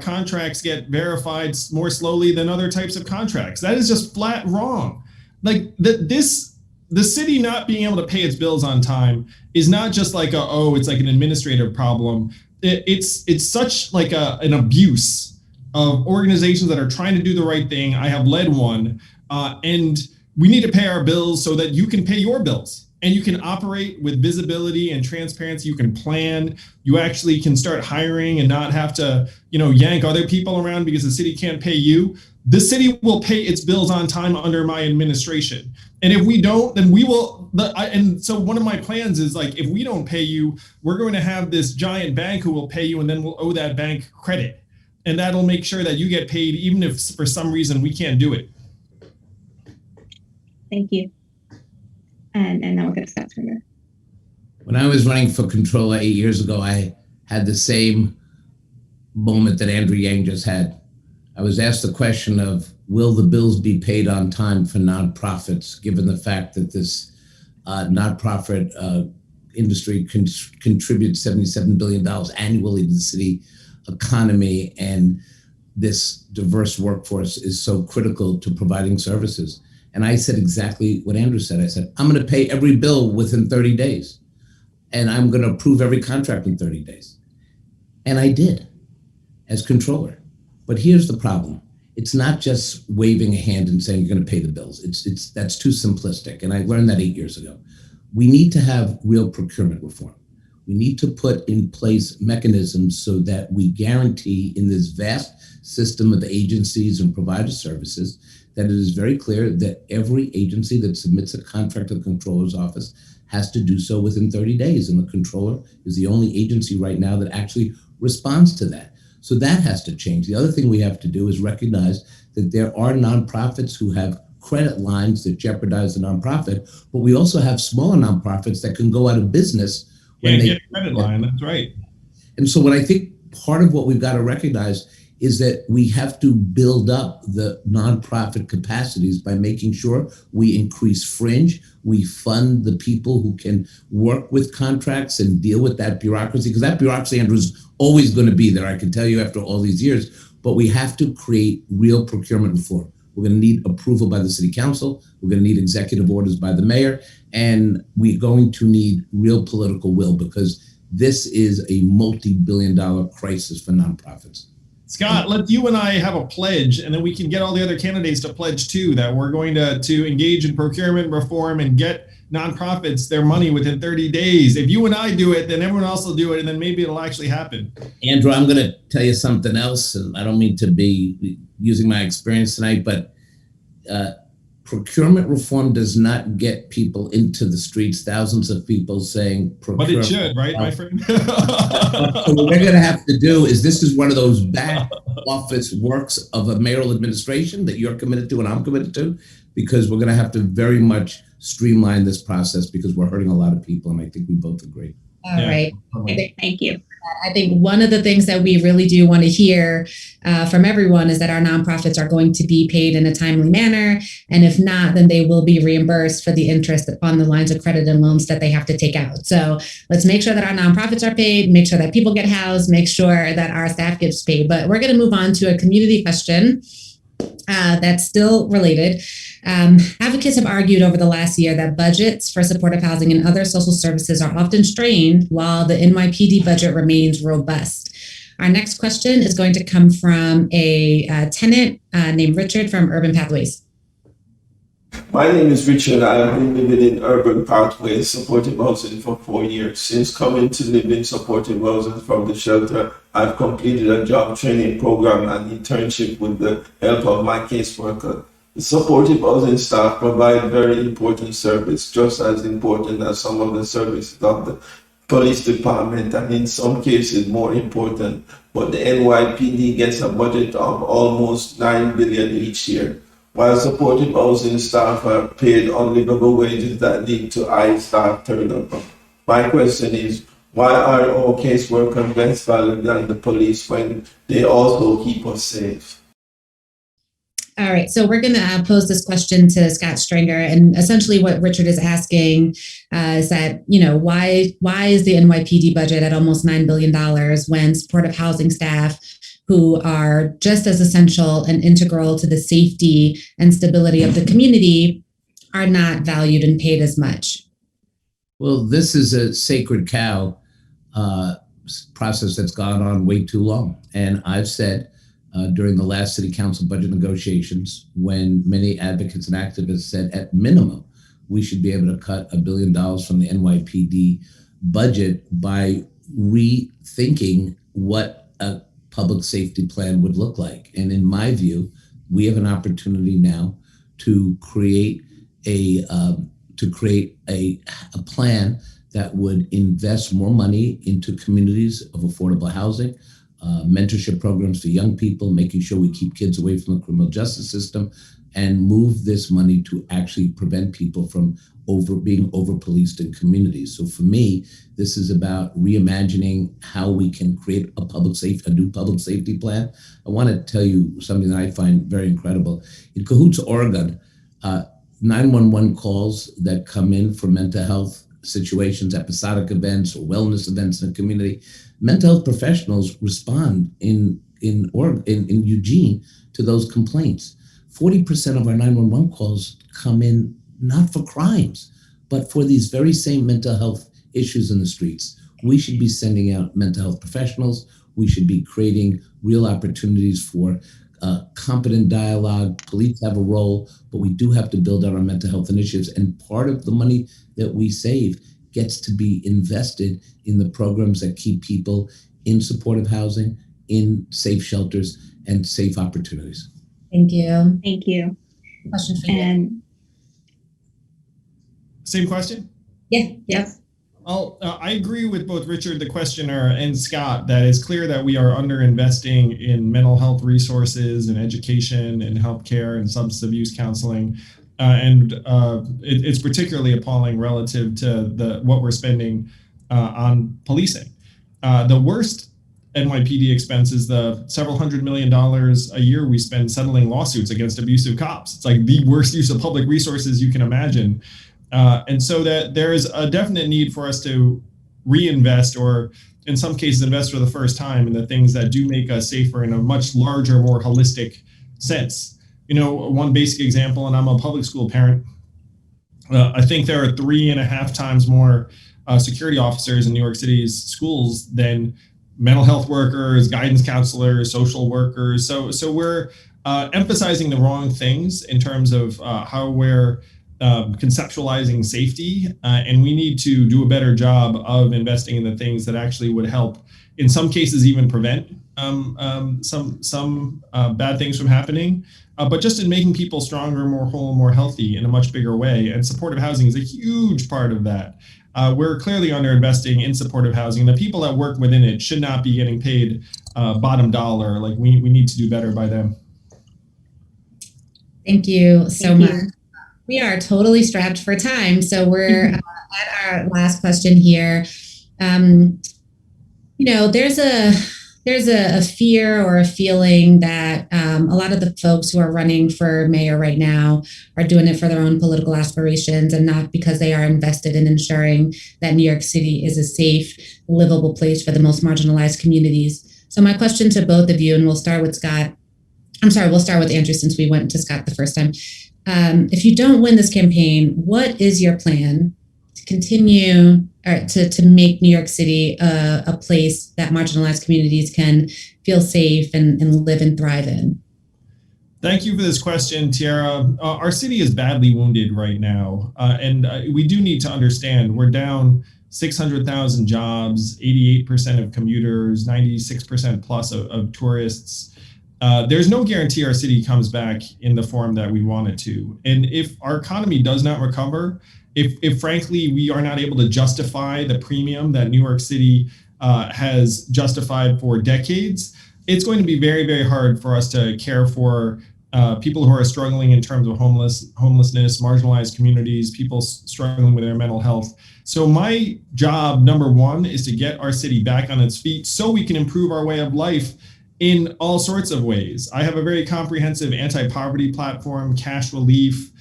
contracts get verified more slowly than other types of contracts. That is just flat wrong. Like the city not being able to pay its bills on time is not just like it's like an administrative problem. It's such like an abuse of organizations that are trying to do the right thing. I have led one, and we need to pay our bills so that you can pay your bills and you can operate with visibility and transparency. You can plan. You actually can start hiring and not have to, yank other people around because the city can't pay you. The city will pay its bills on time under my administration. And if we don't, then we will. And so one of my plans is like, if we don't pay you, we're going to have this giant bank who will pay you, and then we'll owe that bank credit. And that'll make sure that you get paid, even if for some reason we can't do it. Thank you. And now we'll get to Scott Springer. When I was running for controller 8 years ago, I had the same moment that Andrew Yang just had. I was asked the question of, will the bills be paid on time for nonprofits, given the fact that this nonprofit industry contributes $77 billion annually to the city economy, and this diverse workforce is so critical to providing services. And I said exactly what Andrew said. I said, I'm going to pay every bill within 30 days, and I'm going to approve every contract in 30 days. And I did, as controller. But here's the problem. It's not just waving a hand and saying you're going to pay the bills. That's too simplistic. And I learned that 8 years ago. We need to have real procurement reform. We need to put in place mechanisms so that we guarantee in this vast system of agencies and provider services that it is very clear that every agency that submits a contract to the controller's office has to do so within 30 days. And the controller is the only agency right now that actually responds to that. So that has to change. The other thing we have to do is recognize that there are nonprofits who have credit lines that jeopardize the nonprofit, but we also have smaller nonprofits that can go out of business when they get a credit line. That's right. And so what I think part of what we've got to recognize is that we have to build up the nonprofit capacities by making sure we increase fringe, we fund the people who can work with contracts and deal with that bureaucracy, because that bureaucracy, Andrew, is always going to be there, I can tell you after all these years, but we have to create real procurement reform. We're going to need approval by the city council, we're going to need executive orders by the mayor, and we're going to need real political will, because this is a multi-billion-dollar crisis for nonprofits. Scott, let you and I have a pledge, and then we can get all the other candidates to pledge too, that we're going to engage in procurement reform and get nonprofits their money within 30 days. If you and I do it, then everyone else will do it, and then maybe it'll actually happen. Andrew, I'm going to tell you something else, and I don't mean to be using my experience tonight, but procurement reform does not get people into the streets, thousands of people saying procurement. But it should, right, my friend? So what we're going to have to do is, this is one of those back office works of a mayoral administration that you're committed to and I'm committed to, because we're going to have to very much streamline this process because we're hurting a lot of people, and I think we both agree. All right. Thank you. I think one of the things that we really do want to hear from everyone is that our nonprofits are going to be paid in a timely manner. And if not, then they will be reimbursed for the interest on the lines of credit and loans that they have to take out. So let's make sure that our nonprofits are paid, make sure that people get housed, make sure that our staff gets paid. But we're going to move on to a community question that's still related. Advocates have argued over the last year that budgets for supportive housing and other social services are often strained while the NYPD budget remains robust. Our next question is going to come from a tenant named Richard from Urban Pathways. My name is Richard. I have been living in Urban Pathways supportive housing for 4 years. Since coming to live in supportive housing from the shelter, I've completed a job training program and internship with the help of my caseworker. The supportive housing staff provide very important service, just as important as some of the services of the police department, and in some cases more important. But the NYPD gets a budget of almost $9 billion each year, while supportive housing staff are paid unlivable wages that lead to high staff turnover. My question is, why are our caseworkers less valued than the police when they also keep us safe? All right, so we're going to pose this question to Scott Stringer, and essentially what Richard is asking is that, why is the NYPD budget at almost $9 billion when supportive housing staff, who are just as essential and integral to the safety and stability of the community, are not valued and paid as much? Well, this is a sacred cow process that's gone on way too long, and I've said during the last city council budget negotiations, when many advocates and activists said at minimum we should be able to cut $1 billion from the NYPD budget by rethinking what a public safety plan would look like. And in my view, we have an opportunity now to create a plan that would invest more money into communities of affordable housing, mentorship programs for young people, making sure we keep kids away from the criminal justice system, and move this money to actually prevent people from being over-policed in communities. So for me, this is about reimagining how we can create a new public safety plan. I want to tell you something that I find very incredible. In Cahoots, Oregon, 911 calls that come in for mental health situations, episodic events, or wellness events in the community, mental health professionals respond in Eugene to those complaints. 40% of our 911 calls come in not for crimes, but for these very same mental health issues in the streets. We should be sending out mental health professionals. We should be creating real opportunities for competent dialogue. Police have a role, but we do have to build out our mental health initiatives. And part of the money that we save gets to be invested in the programs that keep people in supportive housing, in safe shelters, and safe opportunities. Thank you. Thank you. Question for you. Same question? Yeah. Yes. I agree with both Richard, the questioner, and Scott that it's clear that we are underinvesting in mental health resources and education and healthcare and substance abuse counseling. It's particularly appalling relative to what we're spending on policing. The worst NYPD expense is the several $100 million a year we spend settling lawsuits against abusive cops. It's like the worst use of public resources you can imagine. And so that there is a definite need for us to reinvest, or in some cases invest for the first time, in the things that do make us safer in a much larger, more holistic sense. One basic example, and I'm a public school parent, I think there are 3.5 times more security officers in New York City's schools than mental health workers, guidance counselors, social workers. So we're emphasizing the wrong things in terms of how we're conceptualizing safety, and we need to do a better job of investing in the things that actually would help, in some cases even prevent some bad things from happening, but just in making people stronger, more whole, more healthy in a much bigger way. And supportive housing is a huge part of that. We're clearly underinvesting in supportive housing. The people that work within it should not be getting paid bottom dollar. Like we need to do better by them. Thank you so much. We are totally strapped for time. So we're at our last question here. There's a fear or a feeling that a lot of the folks who are running for mayor right now are doing it for their own political aspirations and not because they are invested in ensuring that New York City is a safe, livable place for the most marginalized communities. So my question to both of you, and we'll start with Scott. We'll start with Andrew since we went to Scott the first time. If you don't win this campaign, what is your plan to continue or to make New York City a place that marginalized communities can feel safe and live and thrive in? Thank you for this question, Tierra. Our city is badly wounded right now, and we do need to understand we're down 600,000 jobs, 88% of commuters, 96% plus of tourists. There's no guarantee our city comes back in the form that we want it to. And if our economy does not recover, if frankly we are not able to justify the premium that New York City has justified for decades, it's going to be very, very hard for us to care for people who are struggling in terms of homelessness, marginalized communities, people struggling with their mental health. So my job, number one, is to get our city back on its feet so we can improve our way of life in all sorts of ways. I have a very comprehensive anti-poverty platform, cash relief,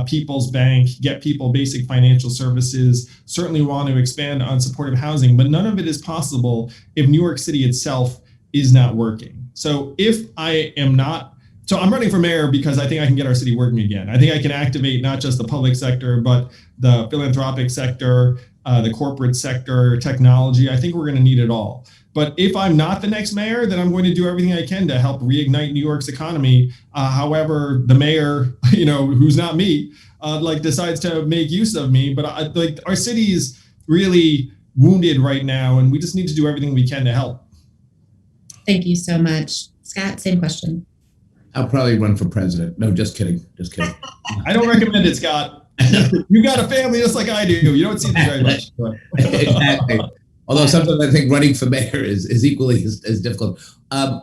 People's Bank, get people basic financial services, certainly want to expand on supportive housing, but none of it is possible if New York City itself is not working. So I'm running for mayor because I think I can get our city working again. I think I can activate not just the public sector, but the philanthropic sector, the corporate sector, technology. I think we're going to need it all. But if I'm not the next mayor, then I'm going to do everything I can to help reignite New York's economy. However, the mayor, who's not me, decides to make use of me. But our city is really wounded right now, and we just need to do everything we can to help. Thank you so much. Scott, same question. I'll probably run for president. No, just kidding. I don't recommend it, Scott. You got a family just like I do. You don't see them very much. Exactly. Although sometimes I think running for mayor is equally as difficult. I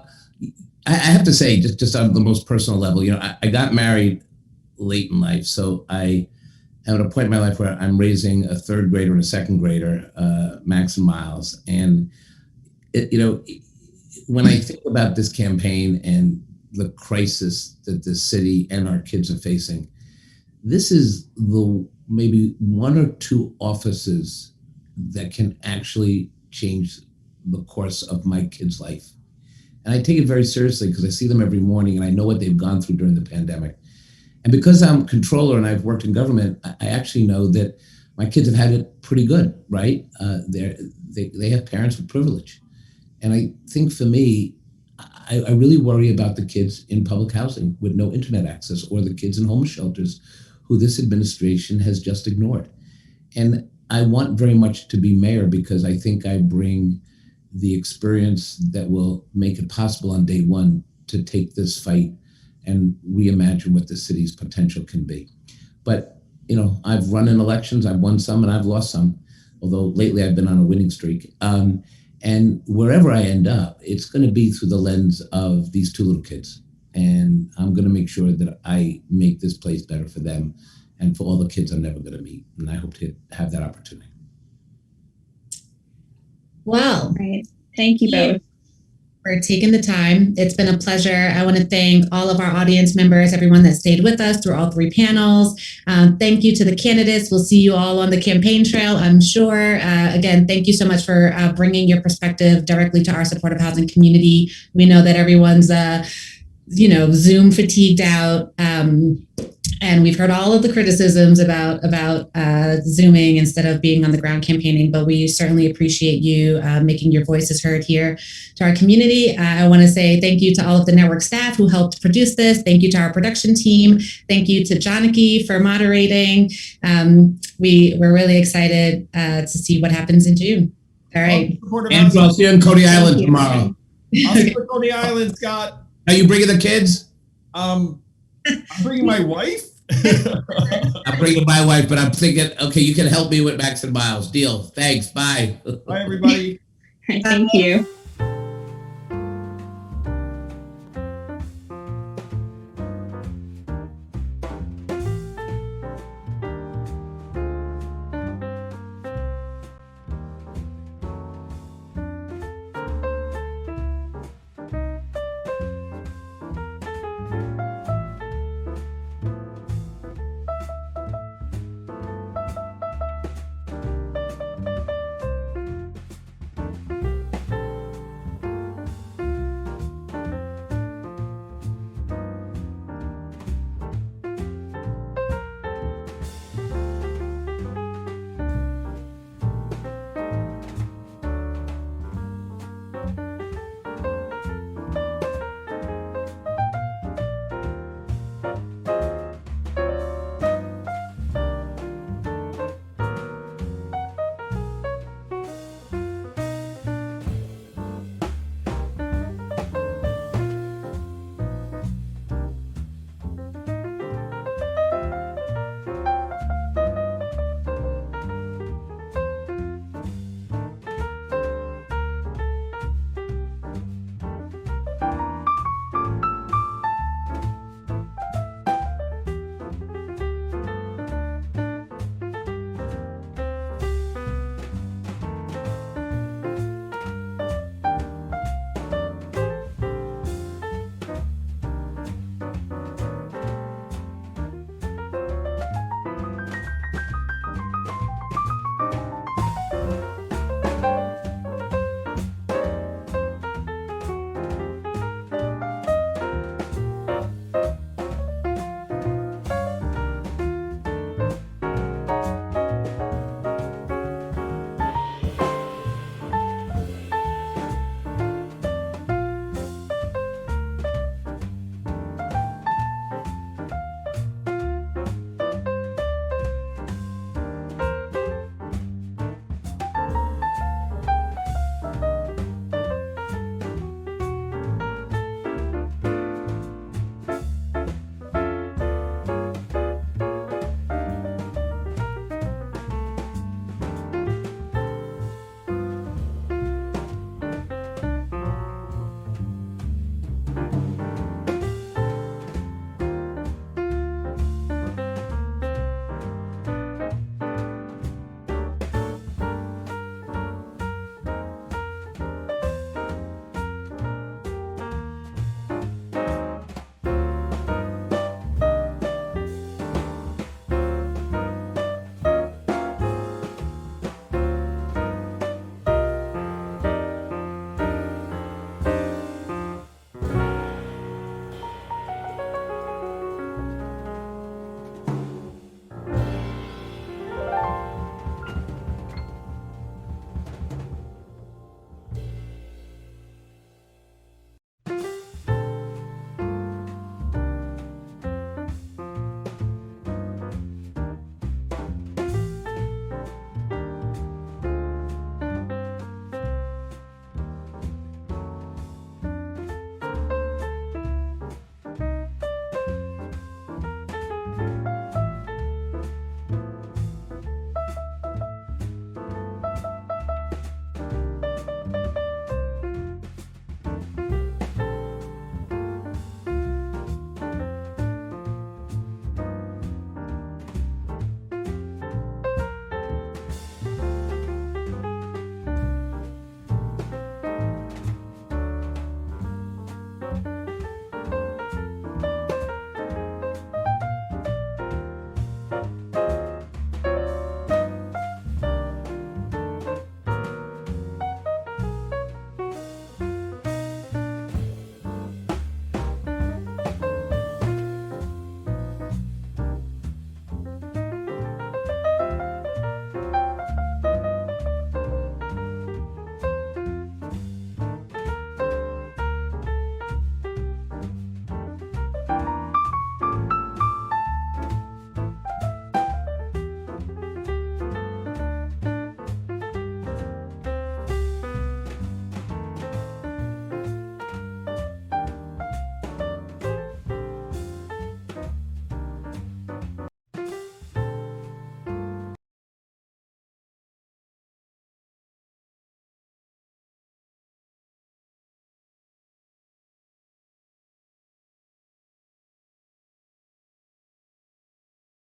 have to say, just on the most personal level, I got married late in life. So I am at a point in my life where I'm raising a third grader and a second grader, Max and Miles. And, when I think about this campaign and the crisis that the city and our kids are facing, this is the maybe one or two offices that can actually change the course of my kid's life. And I take it very seriously because I see them every morning and I know what they've gone through during the pandemic. And because I'm controller and I've worked in government, I actually know that my kids have had it pretty good, right? They have parents with privilege. And I think for me, I really worry about the kids in public housing with no internet access or the kids in homeless shelters who this administration has just ignored. And I want very much to be mayor because I think I bring the experience that will make it possible on day one to take this fight and reimagine what the city's potential can be. But, I've run in elections, I've won some and I've lost some, although lately I've been on a winning streak. And wherever I end up, it's going to be through the lens of these two little kids. And I'm going to make sure that I make this place better for them and for all the kids I'm never going to meet. And I hope to have that opportunity. Well, right. Thank you both for taking the time. It's been a pleasure. I want to thank all of our audience members, everyone that stayed with us through all three panels. Thank you to the candidates. We'll see you all on the campaign trail, I'm sure. Again, thank you so much for bringing your perspective directly to our supportive housing community. We know that everyone's Zoom fatigued out. And we've heard all of the criticisms about Zooming instead of being on the ground campaigning, but we certainly appreciate you making your voices heard here to our community. I want to say thank you to all of the network staff who helped produce this. Thank you to our production team. Thank you to Janaki for moderating. We're really excited to see what happens in June. All right. And I'll see you in Coney Island tomorrow. I'll see you in Coney Island, Scott. Are you bringing the kids? I'm bringing my wife. I'm bringing my wife, but I'm thinking, okay, you can help me with Max and Miles. Deal. Thanks. Bye. Bye, everybody. Thank you.